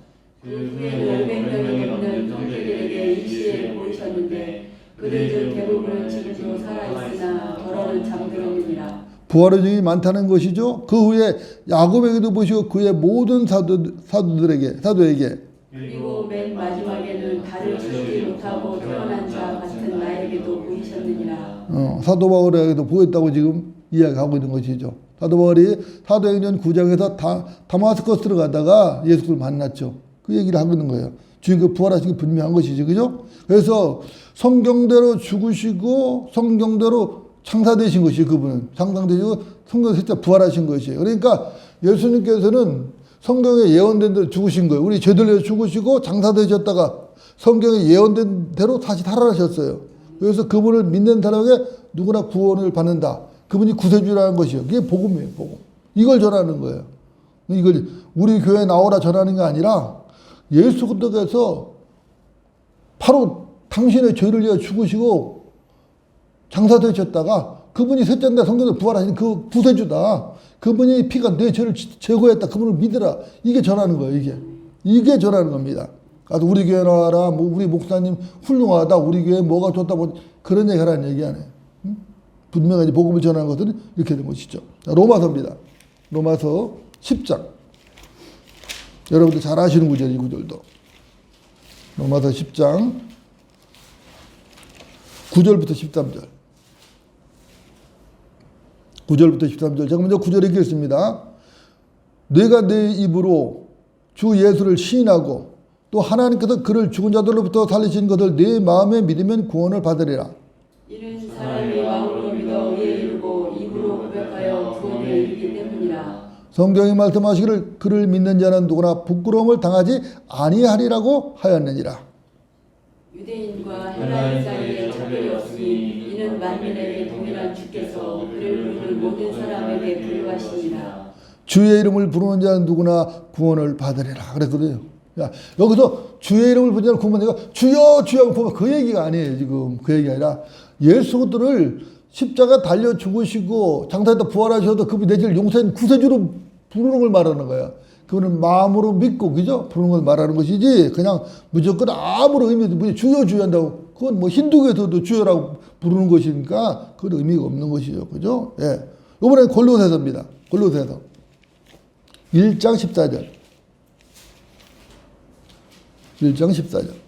그 후에 500명이 넘는 형제들에게 일시에 보이셨는데 그들 중 대부분은 지금도 살아있으나 더러는 잠들었느니라.
부활의 증이 많다는 것이죠. 그 후에 야곱에게도 보시고 그의 모든 사도에게
그리고 맨 마지막에는 달을 치지 못하고 태어난 자 같은 나에게도 보이셨느니라.
사도 바울에게도 보였다고 지금 이야기하고 있는 것이죠. 사도 바울이 사도행전 9장에서 다마스커스로 가다가 예수를 만났죠. 그 얘기를 하고 있는 거예요. 주님께 부활하신 게 분명한 것이죠. 그죠? 그래서 성경대로 죽으시고 성경대로 창사되신 것이 그분은 창상되시고 성경에서 진짜 부활하신 것이에요. 그러니까 예수님께서는 성경에 예언된 대로 죽으신 거예요. 우리 죄들 위해서 죽으시고 장사되셨다가 성경에 예언된 대로 다시 살아나셨어요. 그래서 그분을 믿는 사람에게 누구나 구원을 받는다. 그분이 구세주라는 것이에요. 그게 복음이에요. 복음. 이걸 전하는 거예요. 이걸 우리 교회에 나오라 전하는 게 아니라 예수 그리스도께서 바로 당신의 죄를 위해 죽으시고 장사되셨다가 그분이 셋째 날 성경에 부활하신 그 구세주다. 그분이 피가 내 죄를 제거했다. 그분을 믿으라. 이게 전하는 거예요. 이게 전하는 겁니다. 가서 우리 교회 나와라. 뭐 우리 목사님 훌륭하다. 우리 교회 뭐가 좋다. 뭐 그런 얘기 하라는 얘기 안 해. 분명히 복음을 전하는 것들은 이렇게 된 것이죠. 로마서입니다. 로마서 10장. 여러분들 잘 아시는 구절, 이 구절도. 로마서 10장 9절부터 13절. 9절부터 13절. 제가 먼저 9절 읽겠습니다. 내가 내 입으로 주 예수를 시인하고 또 하나님께서 그를 죽은 자들로부터 살리신 것을 내 마음에 믿으면 구원을 받으리라.
이는 사람이 마음으로 믿어 의에 이르고 입으로 고백하여 구원에 이르기 때문이라.
성경이 말씀하시기를 그를 믿는 자는 누구나 부끄러움을 당하지 아니하리라고 하였느니라.
유대인과 헬라인 사이에 차별이 없으니 이는 만민에게 동일한 주께서 그를 부르는 모든 사람에게 부유하시니라.
주의 이름을 부르는 자는 누구나 구원을 받으리라 그랬거든요. 야, 여기서 주의 이름을 부르는 자는 구원 받으니까 주여 주여 보면 그 얘기가 아니에요. 지금 그 얘기가 아니라 예수들을 십자가 달려 죽으시고 장사했다 부활하셔도 그분이 내 죄를 용서한 구세주로 부르는 걸 말하는 거야. 그거는 마음으로 믿고 그죠? 부르는 걸 말하는 것이지 그냥 무조건 아무런 의미도 없이 주여 주여 한다고 그건 뭐 힌두교에서도 주여라고 부르는 것이니까 그건 의미가 없는 것이죠. 그죠? 예. 이번엔 골로새서입니다. 골로새서 1장 14절. 1장 14절.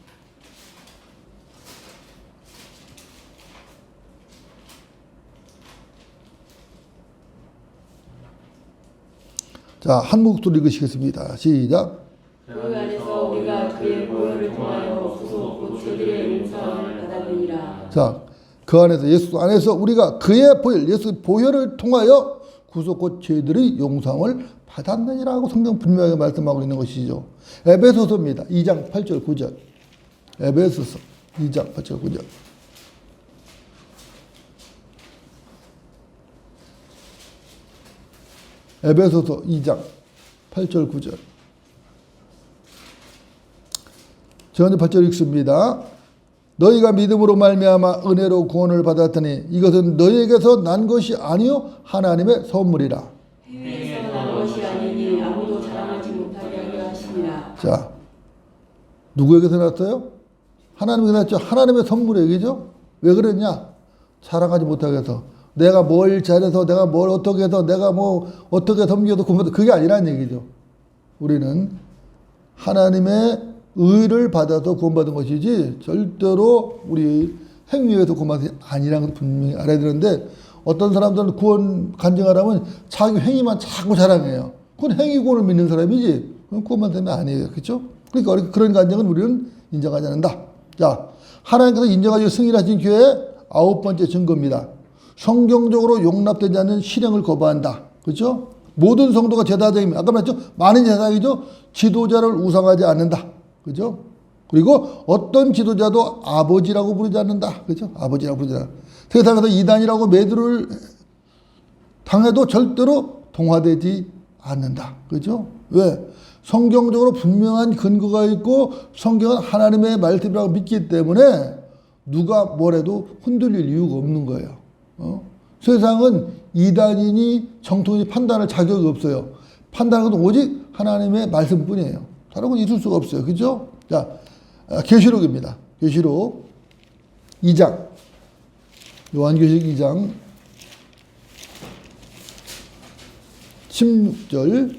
자, 한 목소리 읽으시겠습니다. 시작.
그 안에서 우리가 그의 보혈을 통하여 구속 곧 죄들의 용서를 받았느니라.
자, 그 안에서 예수 안에서 우리가 그의 보혈, 예수 보혈을 통하여 구속 곧 죄들의 용서를 받았느니라고 성경 분명하게 말씀하고 있는 것이죠. 에베소서입니다. 2장 8절 9절. 에베소서 2장 8절 9절. 에베소서 2장 8절 9절. 저는 8절 읽습니다. 너희가 믿음으로 말미암아 은혜로 구원을 받았더니 이것은 너희에게서 난 것이 아니요 하나님의 선물이라. 자, 누구에게서 났어요? 하나님에게 났죠. 하나님의 선물에게죠. 왜 그랬냐? 자랑하지 못하게 해서. 내가 뭘 잘해서, 내가 뭘 어떻게 해서, 내가 뭐 어떻게 섬겨도 구원받아. 그게 아니라는 얘기죠. 우리는 하나님의 의를 받아서 구원받은 것이지 절대로 우리 행위에서 구원받은 것이 아니라는 걸 분명히 알아야 되는데, 어떤 사람들은 구원 간증하라면 자기 행위만 자꾸 자랑해요. 그건 행위 구원을 믿는 사람이지 그건 구원받은 사람이 아니에요. 그렇죠? 그러니까 그런 간증은 우리는 인정하지 않는다. 자, 하나님께서 인정하시고 승인하신 교회의 9번째 증거입니다. 성경적으로 용납되지 않는 실행을 거부한다. 그렇죠? 모든 성도가 제사장입니다. 아까 말했죠? 많은 제사장이죠? 지도자를 우상하지 않는다. 그죠? 그리고 어떤 지도자도 아버지라고 부르지 않는다. 그죠? 아버지라고 부르지 않는다. 세상에서 이단이라고 매도를 당해도 절대로 동화되지 않는다. 그죠? 왜? 성경적으로 분명한 근거가 있고 성경은 하나님의 말씀이라고 믿기 때문에 누가 뭐래도 흔들릴 이유가 없는 거예요. 세상은 이단이니 정통이니 판단할 자격이 없어요. 판단하는 것은 오직 하나님의 말씀뿐이에요. 다른 건 있을 수가 없어요. 그죠? 자, 계시록입니다. 계시록 2장. 요한계시록 2장 16절.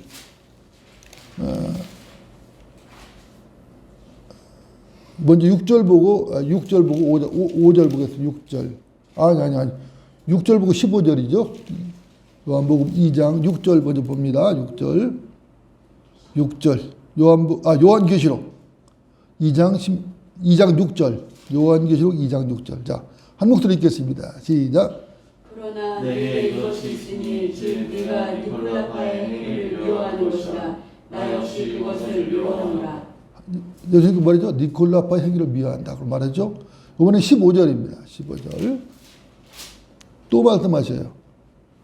먼저 6절 보고 5절 보겠습니다. 6절. 아니. 6절 보고 15절이죠. 요한복음 2장 6절 먼저 봅니다. 6절. 요한계시록 2장 6절. 요한계시록 2장 6절. 자, 한 목소리 읽겠습니다. 시작.
그러나 내게 이것이 있으니 즉 네가 니콜라파의 행위를 미워하는 것이라. 나 역시 그것을 미워하노라.
여기서 말이죠. 니콜라파의 행위를 미워한다. 그런 말이죠. 이번에 15절입니다. 15절. 또 말씀하셔요.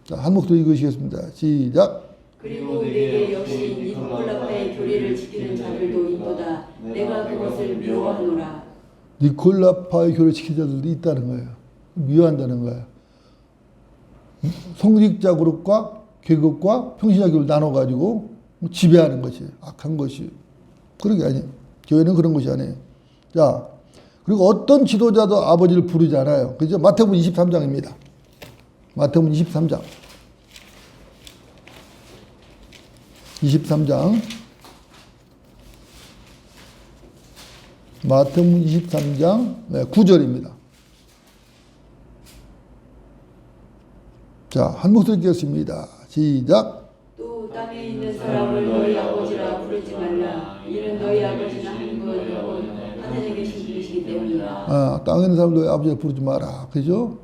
자, 한 목소리 읽으시겠습니다. 시작.
그리고 내게 역시 니콜라파의 교리를 지키는 자들도 있도다. 내가 그것을 미워하노라.
니콜라파의 교리를 지키는 자들도 있다는 거예요. 미워한다는 거예요. 성직자 그룹과 계급과 평신자 교를 나눠가지고 지배하는 것이 악한 것이. 그런 게 아니에요. 교회는 그런 것이 아니에요. 자, 그리고 어떤 지도자도 아버지를 부르지 않아요. 그죠? 마태복음 23장입니다. 마태복음 23장. 23장. 마태복음 23장 9절입니다. 자, 한 목소리 읽겠습니다. 시작.
또 땅에 있는 사람을 너희 아버지라 부르지 말라. 이는 너희 아버지는 한 분 하늘에 계신 분이시기 때문이라.
땅에 있는 사람을 너희 아버지라 부르지 마라. 그죠?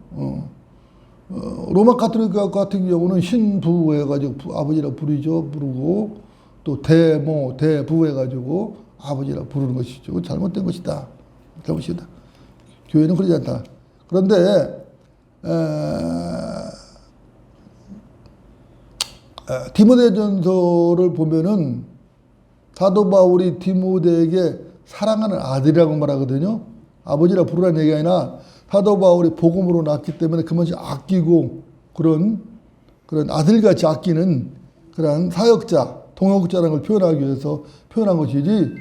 로마 가톨릭 같은 경우는 신부 해가지고 아버지라 부르고 또 대부 해가지고 아버지라 부르는 것이죠. 잘못된 것이다. 잘못이다. 교회는 그러지 않다. 그런데 디모데전서를 보면은 사도 바울이 디모데에게 사랑하는 아들이라고 말하거든요. 아버지라 부르라는 얘기가 아니라 사도 바울이 복음으로 낳기 때문에 그만치 아끼고 그런 아들같이 아끼는 그런 사역자, 동역자라는 걸 표현하기 위해서 표현한 것이지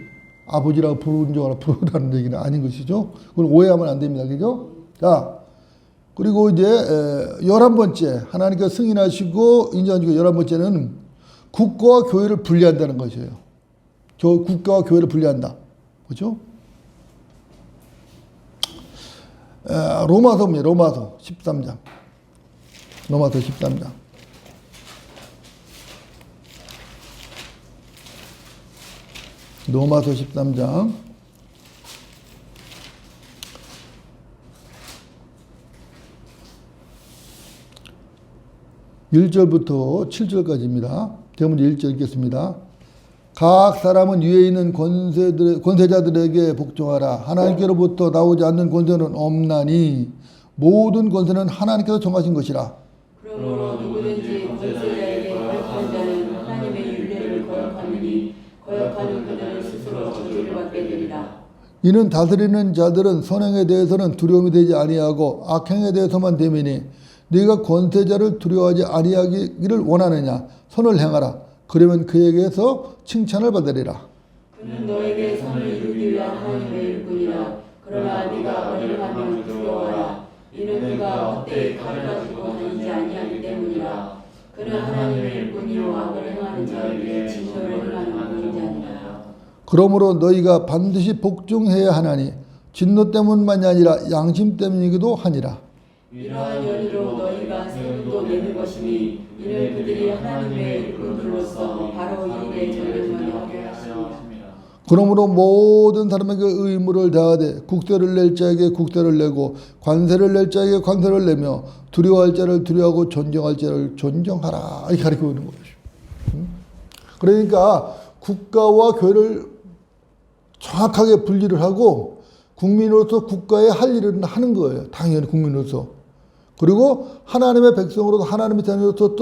아버지라고 부르라는 얘기는 아닌 것이죠. 그걸 오해하면 안 됩니다. 그죠? 자, 그리고 이제 11번째 하나님께서 승인하시고 인정하시고 11번째는 국가와 교회를 분리한다는 것이에요. 국가와 교회를 분리한다. 그렇죠? 로마서입니다. 로마서 13장. 로마서 13장. 로마서 13장. 1절부터 7절까지입니다. 제가 먼저 1절 읽겠습니다. 각 사람은 위에 있는 권세자들에게 복종하라. 하나님께로부터 나오지 않는 권세는 없나니 모든 권세는 하나님께서 정하신 것이라.
그러므로 누구든지 권세자에게 거역한 자는 하나님의 율례를 거역하느니 거역하는 그들은 스스로 저주를 받게 되리라.
이는 다스리는 자들은 선행에 대해서는 두려움이 되지 아니하고 악행에 대해서만 되매니 네가 권세자를 두려워하지 아니하기를 원하느냐. 선을 행하라. 그러면 그에게서 칭찬을 받으리라.
그는 너에게 선을 이루기 위한 하나님의 일꾼이라. 그러나 네가 어려하면 두려워하라. 이는 그가 헛되이 칼을 가지고 다니지 아니하기 때문이라. 그는 하나님의 일꾼이요 악을 행하는 자에게 진노를 행하는 공자니라.
그러므로 너희가 반드시 복종해야 하나니 진노 때문만이 아니라 양심 때문이기도 하니라.
이러한 연유로 너희가 세금도 내는 것이니 이는 그들이 하나님의 일꾼들로서 바로 이 일에 전념을 하게 하시니라.
그러므로 모든 사람에게 의무를 다하되 국세를 낼 자에게 국세를 내고 관세를 낼 자에게 관세를 내며 두려워할 자를 두려워하고 존경할 자를 존경하라. 이렇게 가르치고 있는 거죠. 그러니까 국가와 교회를 정확하게 분리를 하고 국민으로서 국가에 할 일은 하는 거예요. 당연히 국민으로서. 그리고 하나님의 백성으로서 하나님의 자녀로서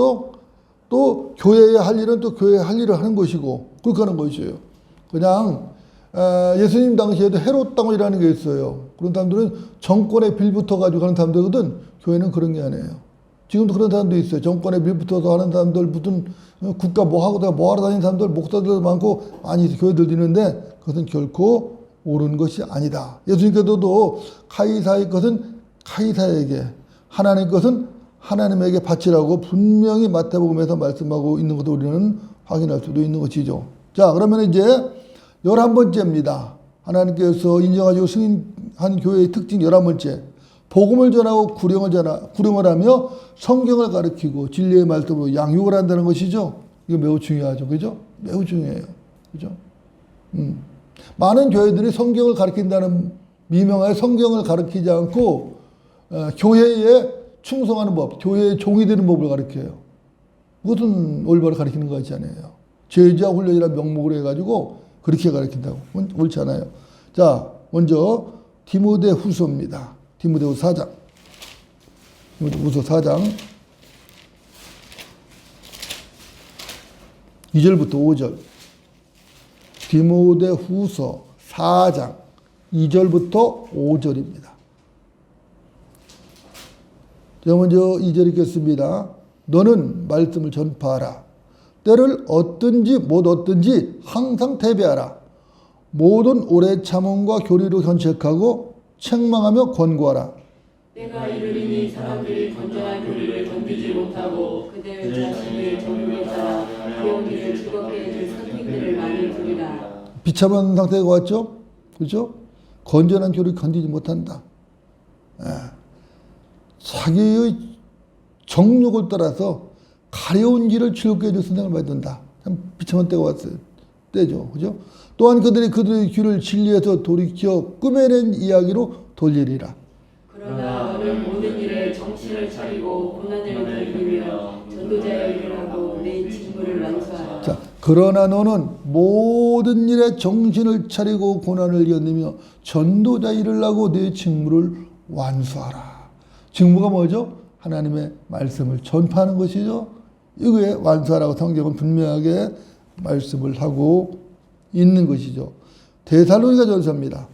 또 교회에 할 일은 또 교회에 할 일을 하는 것이고 그렇게 하는 것이에요. 그냥 예수님 당시에도 헤롯 당원이라는 게 있어요. 그런 사람들은 정권에 빌붙어 가지고 하는 사람들거든. 교회는 그런 게 아니에요. 지금도 그런 사람도 있어요. 정권에 빌붙어서 하는 사람들, 무슨 국가 뭐하러 다니는 사람들, 목사들도 많고 많이 교회들도 있는데 그것은 결코 옳은 것이 아니다. 예수님께서도 카이사의 것은 카이사에게, 하나님 것은 하나님에게 바치라고 분명히 마태복음에서 말씀하고 있는 것도 우리는 확인할 수도 있는 것이죠. 자, 그러면 이제 11번째입니다. 하나님께서 인정하시고 승인한 교회의 특징 11번째. 복음을 전하고 구령을 하며 성경을 가르치고 진리의 말씀으로 양육을 한다는 것이죠. 이거 매우 중요하죠. 그죠? 매우 중요해요. 그죠? 많은 교회들이 성경을 가르친다는 미명하에 성경을 가르치지 않고 교회에 충성하는 법, 교회의 종이 되는 법을 가르쳐요. 그것은 올바로 가르치는 것 같지 않아요. 제자 훈련이라는 명목으로 해가지고 그렇게 가르친다고. 옳지 않아요. 자, 먼저 디모데후서입니다. 디모데후서 4장. 디모데후서 4장 2절부터 5절. 디모데후서 4장 2절부터 5절입니다. 제가 먼저 2절 읽겠습니다. 너는 말씀을 전파하라. 때를 얻든지 못 얻든지 항상 대비하라. 모든 오래 참음과 교리로 견책하고 책망하며 권고하라.
때가 이르리니 사람들이 건전한 교리를 견디지 못하고 그들 자신의 정욕에 따라 배우기를 즐겁게 해줄 선생들을 많이 두리라.
비참한 상태가 왔죠? 그렇죠? 건전한 교리를 견디지 못한다. 자기의 정욕을 따라서 가려운 길을 즐겁게 해줄 선생을 만든다. 참 비참한 때가 왔어요. 때죠. 그죠? 또한 그들의 귀를 진리에서 돌이켜 꾸며낸 이야기로 돌리리라.
그러나 너는 모든 일에 정신을 차리고 고난을 견디며 전도자의 일을 하고 내 직무를 완수하라.
자, 그러나 너는 모든 일에 정신을 차리고 고난을 견디며 전도자 일을 하고 내 직무를 완수하라. 직무가 뭐죠? 하나님의 말씀을 전파하는 것이죠. 이거에 완수하라고 성경은 분명하게 말씀을 하고 있는 것이죠. 데살로니가 전서입니다.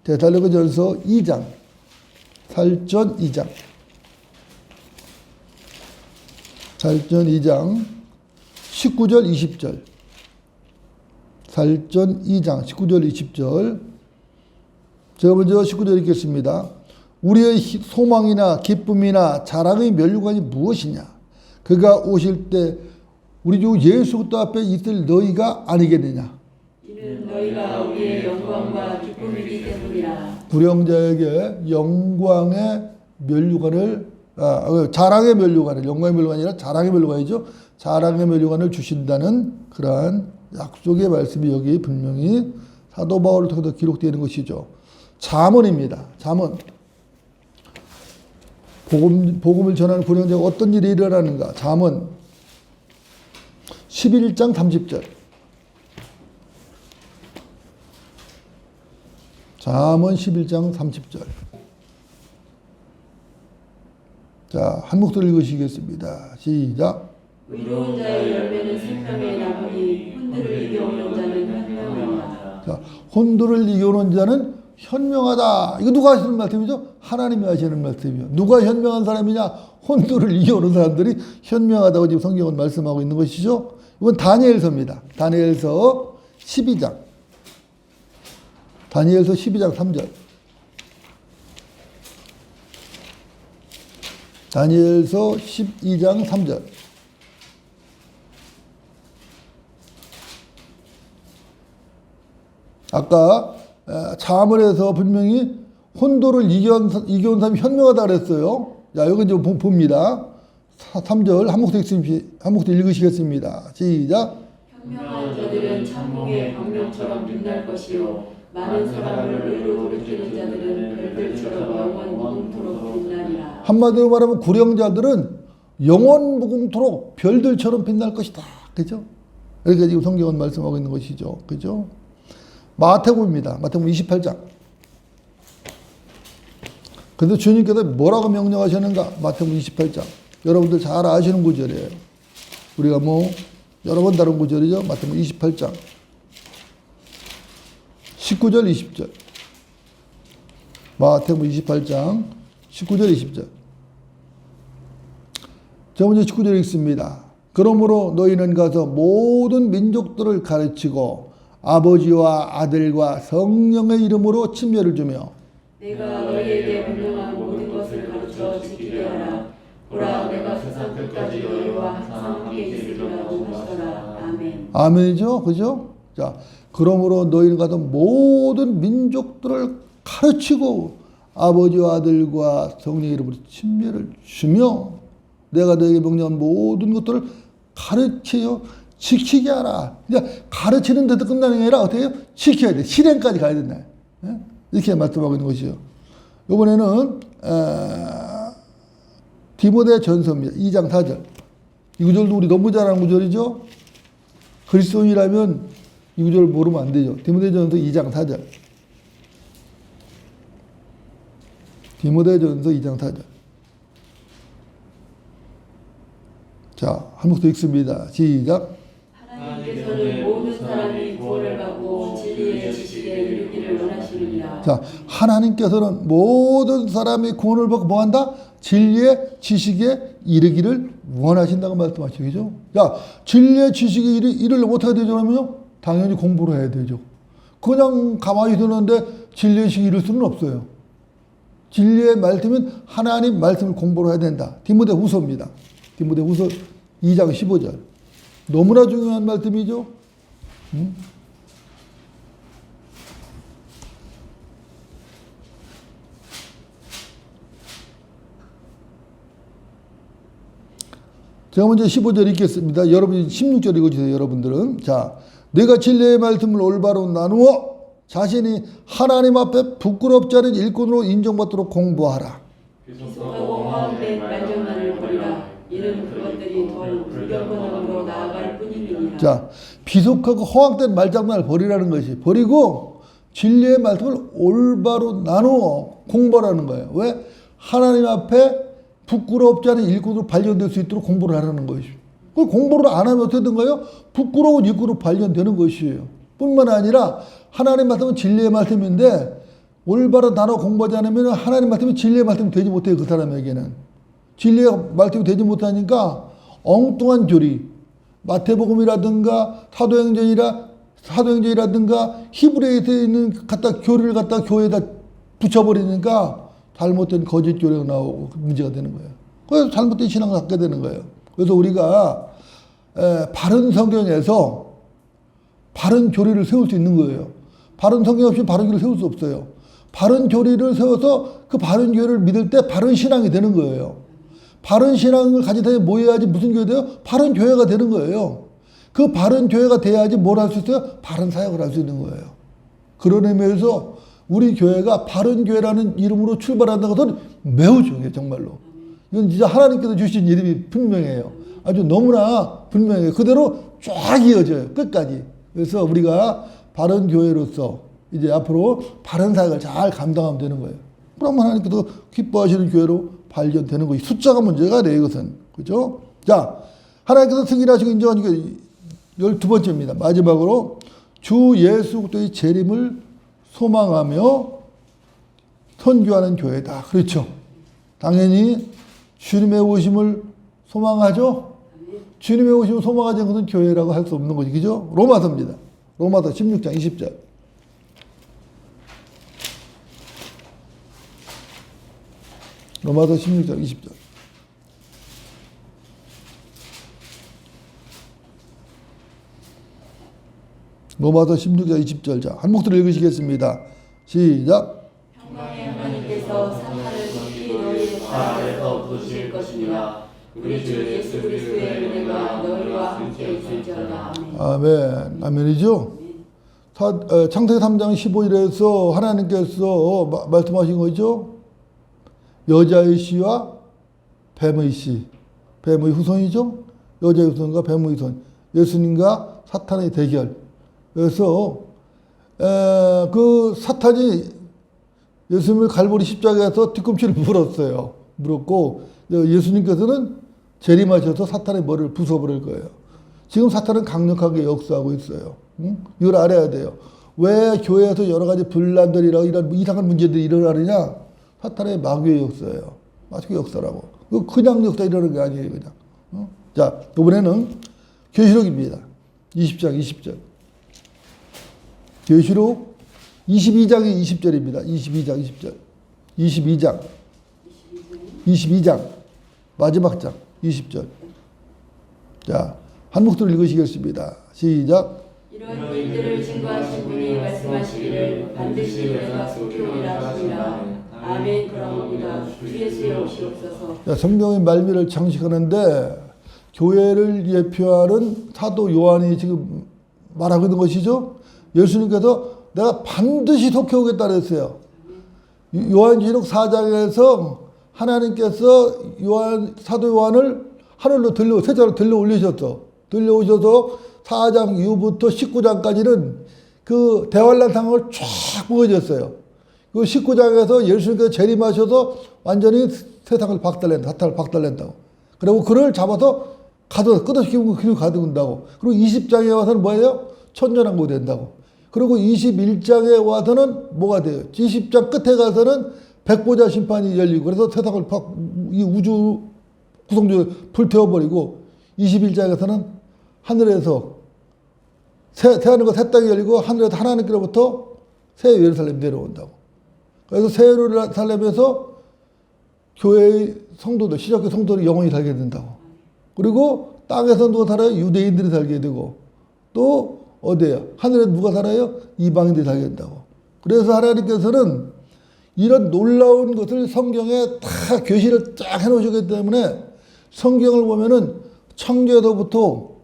데살로니가 전서 2장, 살전 2장. 살전 2장 19절 20절. 살전 2장 19절 20절. 제가 먼저 19절 읽겠습니다. 우리의 소망이나 기쁨이나 자랑의 면류관이 무엇이냐? 그가 오실 때 우리 주 예수 그리스도 앞에 있을 너희가 아니겠느냐?
이는 너희가 우리의 영광과 기쁨이기 때문이라.
불영자에게 영광의 면류관을 자랑의 면류관을, 영광의 면류관이 아니라 자랑의 면류관이죠. 자랑의 면류관을 주신다는 그러한 약속의 말씀이 여기 분명히 사도 바울을 통해서 기록되는 것이죠. 잠언입니다. 잠언. 복음을 전하는 불영자가 어떤 일이 일어나는가? 잠언 11장 30절. 잠언 11장 30절. 자, 한 목소리 읽으시겠습니다. 시작.
의로운 자의 열매는 생명의 나무니 혼들을 이겨오는 자는 현명하다.
자, 혼돈을 이겨오는 자는 현명하다. 이거 누가 하시는 말씀이죠? 하나님이 하시는 말씀이요. 누가 현명한 사람이냐? 혼돈을 이겨오는 사람들이 현명하다고 지금 성경은 말씀하고 있는 것이죠. 이건 다니엘서입니다. 다니엘서 12장. 다니엘서 12장 3절. 다니엘서 12장 3절. 아까 자문에서 분명히 혼도를 이겨온 사람이 현명하다 그랬어요. 자, 여기 이제 봅니다. 3절 한 목소리 읽으시겠습니다. 시작.
현명한 자들은 창공의 광명처럼 빛날 것이요 많은 사람을 의로 돌이키는 자들은 별들처럼 영원 무궁토록 빛나리라.
한마디로 말하면 구령자들은 영원 무궁토록 별들처럼 빛날 것이다. 그죠? 이렇게 지금 성경은 말씀하고 있는 것이죠. 그죠? 마태복음입니다. 마태복음 28장. 그래서 주님께서 뭐라고 명령하셨는가? 마태복음 28장. 여러분들 잘 아시는 구절이에요. 우리가 여러 번 다룬 구절이죠. 마태복음 28장. 19절, 20절. 마태복음 28장 19절, 20절. 저 먼저 19절 읽습니다. 그러므로 너희는 가서 모든 민족들을 가르치고 아버지와 아들과 성령의 이름으로 침례를 주며
내가 너희에게 명령한 모든 것을 가르쳐 지키게 하라. 보라, 내가 세상 끝까지 너희와 항상 함께 있으리라고 하시더라. 아멘.
아멘이죠? 그죠? 자, 그러므로 너희는 가서 모든 민족들을 가르치고 아버지와 아들과 성령의 이름으로 침례를 주며 내가 너에게 명령한 모든 것들을 가르치여 지키게 하라. 그러니까 가르치는 데도 끝나는 게 아니라 어떻게 해요? 지켜야 돼. 실행까지 가야 된다. 이렇게 말씀하고 있는 것이요. 이번에는 디모데 전서입니다. 2장 4절. 이 구절도 우리 너무 잘 아는 구절이죠. 그리스도인이라면 이 구절을 모르면 안 되죠. 디모데 전서 2장 4절. 디모데 전서 2장 4절. 자, 한 목소리 읽습니다. 시작.
하나님께서는 모든 사람이 구원을 받고 진리의 지식에 이르기를 원하시느니라.
자, 하나님께서는 모든 사람이 구원을 받고 뭐한다? 진리의 지식에 이르기를 원하신다고 말씀하시죠. 자, 진리의 지식에 이르려면 어떻게 되죠? 그러면요? 당연히 공부를 해야 되죠. 그냥 가만히 두는데 진리의 지식에 이를 수는 없어요. 진리의 말씀은 하나님 말씀을 공부를 해야 된다. 디모데 후서입니다. 디모데 후서 2장 15절. 너무나 중요한 말씀이죠. 제가 먼저 15절 읽겠습니다. 여러분이 16절 읽어주세요. 여러분들은. 자, 내가 진리의 말씀을 올바로 나누어 자신이 하나님 앞에 부끄럽지 않은 일꾼으로 인정받도록 공부하라.
비속하고 허황된 말장난을 버리라. 이는 그것들이 더욱 불경건함으로 나아갈 뿐이니라.
자, 비속하고 허황된 말장난을 버리라는 것이 버리고 진리의 말씀을 올바로 나누어 공부하라는 거예요. 왜? 하나님 앞에 부끄럽지 않은 일꾼으로 발견될 수 있도록 공부를 하라는 것이죠. 그 공부를 안 하면 어떻게 된 거예요? 부끄러운 일꾼으로 발견되는 것이에요. 뿐만 아니라 하나님 말씀은 진리의 말씀인데 올바로 나눠 공부하지 않으면 하나님 말씀이 진리의 말씀이 되지 못해요. 그 사람에게는. 진리의 말씀이 되지 못하니까 엉뚱한 교리, 마태복음이라든가 사도행전이라든가 히브리에서 있는 갖다 교리를 갖다 교회에다 붙여버리니까 잘못된 거짓 교리가 나오고 문제가 되는 거예요. 그래서 잘못된 신앙을 갖게 되는 거예요. 그래서 우리가 바른 성경에서 바른 교리를 세울 수 있는 거예요. 바른 성경 없이 바른 교리를 세울 수 없어요. 바른 교리를 세워서 그 바른 교리를 믿을 때 바른 신앙이 되는 거예요. 바른 신앙을 가지다 모여야지 무슨 교회 돼요? 바른 교회가 되는 거예요. 그 바른 교회가 돼야지 뭘 할 수 있어요? 바른 사역을 할 수 있는 거예요. 그런 의미에서 우리 교회가 바른 교회라는 이름으로 출발한다는 것은 매우 중요해요. 정말로. 이건 진짜 하나님께서 주신 이름이 분명해요. 아주 너무나 분명해요. 그대로 쫙 이어져요. 끝까지. 그래서 우리가 바른 교회로서 이제 앞으로 바른 사역을 잘 감당하면 되는 거예요. 그럼 하나님께서 기뻐하시는 교회로 발견되는 것이 숫자가 문제가 돼요. 이것은. 그죠? 자, 하나님께서 승인하시고 인정하신 게 12번째입니다. 마지막으로 주 예수 그리스도의 재림을 소망하며 선교하는 교회다. 그렇죠. 당연히 주님의 오심을 소망하죠. 주님의 오심을 소망하지 않는 것은 교회라고 할 수 없는 것이 그죠? 로마서입니다. 로마서 16장 20절. 로마서 16장 20절. 로마서 16장 20절. 자, 한 목소리 읽으시겠습니다. 시작.
평강의 하나님께서 사탄을 깊이 너희의 발 아래서 부수실 것이니라. 우리 주 예수 그리스도의 은혜가 너희와 함께 있을지어다. 아멘.
아멘이죠? 창세기 3장 15절에서 하나님께서 말씀하신 거죠. 여자의 씨와 뱀의 씨. 뱀의 후손이죠. 여자의 후손과 뱀의 후손. 예수님과 사탄의 대결. 그래서 그 사탄이 예수님을 갈보리 십자가에서 뒤꿈치를 물었어요. 물었고 예수님께서는 재림하셔서 사탄의 머리를 부숴버릴 거예요. 지금 사탄은 강력하게 역사하고 있어요. 응? 이걸 알아야 돼요. 왜 교회에서 여러 가지 분란들이라 이런 이상한 문제들이 일어나느냐? 사탄의 마귀의 역사예요. 마귀의 역사라고. 그냥 역사 이러는 게 아니에요. 그냥. 어? 자, 이번에는 계시록입니다. 20장 20절. 계시록 22장이 20절입니다. 22장 20절. 22장 마지막 장 20절. 자, 한 목소리 읽으시겠습니다. 시작.
이런 일들을 증거하신 분이 말씀하시기를 반드시 내가 속히 오리라 하시니라. 아멘. 그러옵니다. 주 예수의 오시옵소서.
자, 성경의 말미를 장식하는데 교회를 예표하는 사도 요한이 지금 말하고 있는 것이죠. 예수님께서 내가 반드시 속히 오겠다 그랬어요. 요한계시록 4장에서 하나님께서 사도 요한을 하늘로 세자로 들려 올리셨어. 들려오셔서 4장 이후부터 19장까지는 그 대환란 상황을 쫙 보여줬어요. 그 19장에서 예수님께서 재림하셔서 완전히 세상을 박살낸다. 사탄을 박살낸다고. 그리고 그를 잡아서 끝없이 길을 가둔다고. 그리고 20장에 와서는 뭐예요? 천년왕국 된다고. 그리고 21장에 와서는 뭐가 돼요? 20장 끝에 가서는 백보자 심판이 열리고 그래서 세상을 이 우주 구성주를 불태워버리고 21장에서는 하늘에서 새하늘과 새 땅이 열리고 하늘에서 하나님께로부터 새 예루살렘 내려온다고. 그래서 새 예루살렘에서 교회의 성도들, 시작교 성도들이 영원히 살게 된다고. 그리고 땅에서 누가 살아요? 유대인들이 살게 되고 또 어디에요? 하늘에 누가 살아요? 이방인들이 살게 된다고. 그래서 하나님께서는 이런 놀라운 것을 성경에 다 계시를 쫙 해놓으셨기 때문에 성경을 보면은 창조에서부터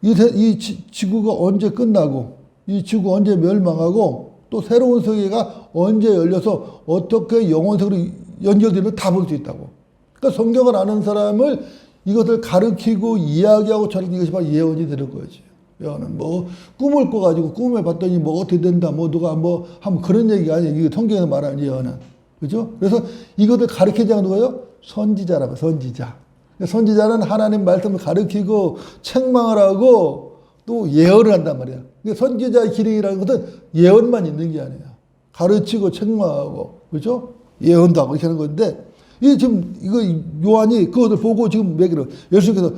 이 지구가 언제 끝나고 이 지구가 언제 멸망하고 또 새로운 세계가 언제 열려서 어떻게 영원적으로 연결되는 다 볼 수 있다고. 그러니까 성경을 아는 사람을 이것을 가르치고 이야기하고 저는 이것이 바로 예언이 되는 거지. 예언은 뭐 꿈을 꿔가지고 꿈에 봤더니 뭐 어떻게 된다 뭐 누가 뭐 하면 그런 얘기가 아니에요. 이게 성경에서 말하는 예언은. 그죠? 그래서 이것을 가르치는 자가 누구예요? 선지자라고. 선지자. 선지자는 하나님 말씀을 가르치고 책망을 하고 또 예언을 한단 말이야. 선지자의 기능이라는 것은 예언만 있는 게 아니에요. 가르치고 책망하고 그죠? 예언도 하고 이렇게 하는 건데 이 지금 이거 요한이 그것을 보고 지금 얘기를 예수님께서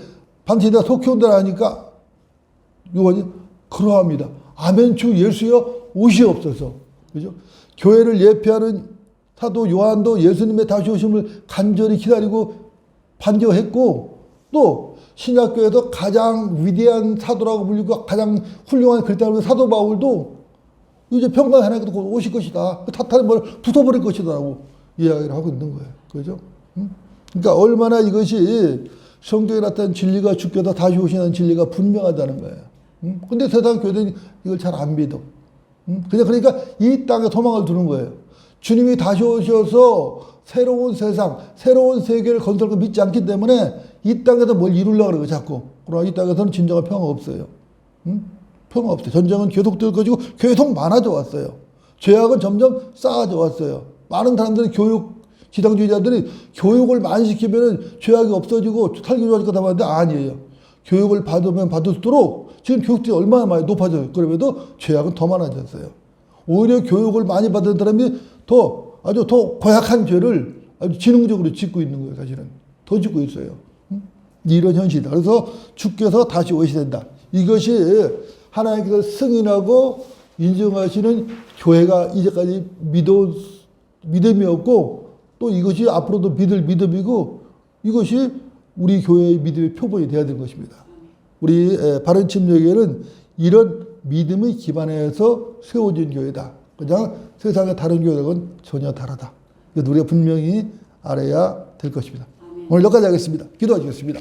반드시 내가 속히 온다 하니까 요한이 그러합니다. 아멘 주 예수여 오시옵소서. 그죠? 교회를 예표하는 사도 요한도 예수님의 다시 오심을 간절히 기다리고 반겨했고 또 신약교회에서 가장 위대한 사도라고 불리고 가장 훌륭한 글자로 사도 바울도 이제 평강 하나님께서 곧 오실 것이다. 사탄의 머리를 부숴버릴 것이다라고 이야기를 하고 있는 거예요. 그죠? 그러니까 얼마나 이것이 성경에 나타난 진리가 주께서 다시 오시는 진리가 분명하다는 거예요. 근데 세상 교회들이 이걸 잘 안 믿어. 그러니까 이 땅에 소망을 두는 거예요. 주님이 다시 오셔서 새로운 세상, 새로운 세계를 건설 거 믿지 않기 때문에 이 땅에서 뭘 이루려고 그러고 자꾸. 그러나 이 땅에서는 진정한 평화 없어요. 평화 없어요. 전쟁은 계속될 것이고 계속 많아져 왔어요. 죄악은 점점 쌓아져 왔어요. 많은 사람들이 지상주의자들이 교육을 많이 시키면 죄악이 없어지고 살기 좋아질 거다 하는데 아니에요. 교육을 받으면 받을수록 지금 교육들이 얼마나 많이 높아져요. 그럼에도 죄악은 더 많아졌어요. 오히려 교육을 많이 받은 사람이 아주 더 고약한 죄를 아주 지능적으로 짓고 있는 거예요. 사실은 더 짓고 있어요. 이런 현실이다. 그래서 주께서 다시 오셔야 된다. 이것이 하나님께서 승인하고 인정하시는 교회가 이제까지 믿음이 없고 또 이것이 앞으로도 믿을 믿음이고 이것이 우리 교회의 믿음의 표본이 되어야 될 것입니다. 우리 바른침례교회는 이런 믿음의 기반에서 세워진 교회다. 그냥 세상의 다른 교회들은 전혀 다르다. 이것도 우리가 분명히 알아야 될 것입니다. 오늘 여기까지 하겠습니다. 기도하시겠습니다.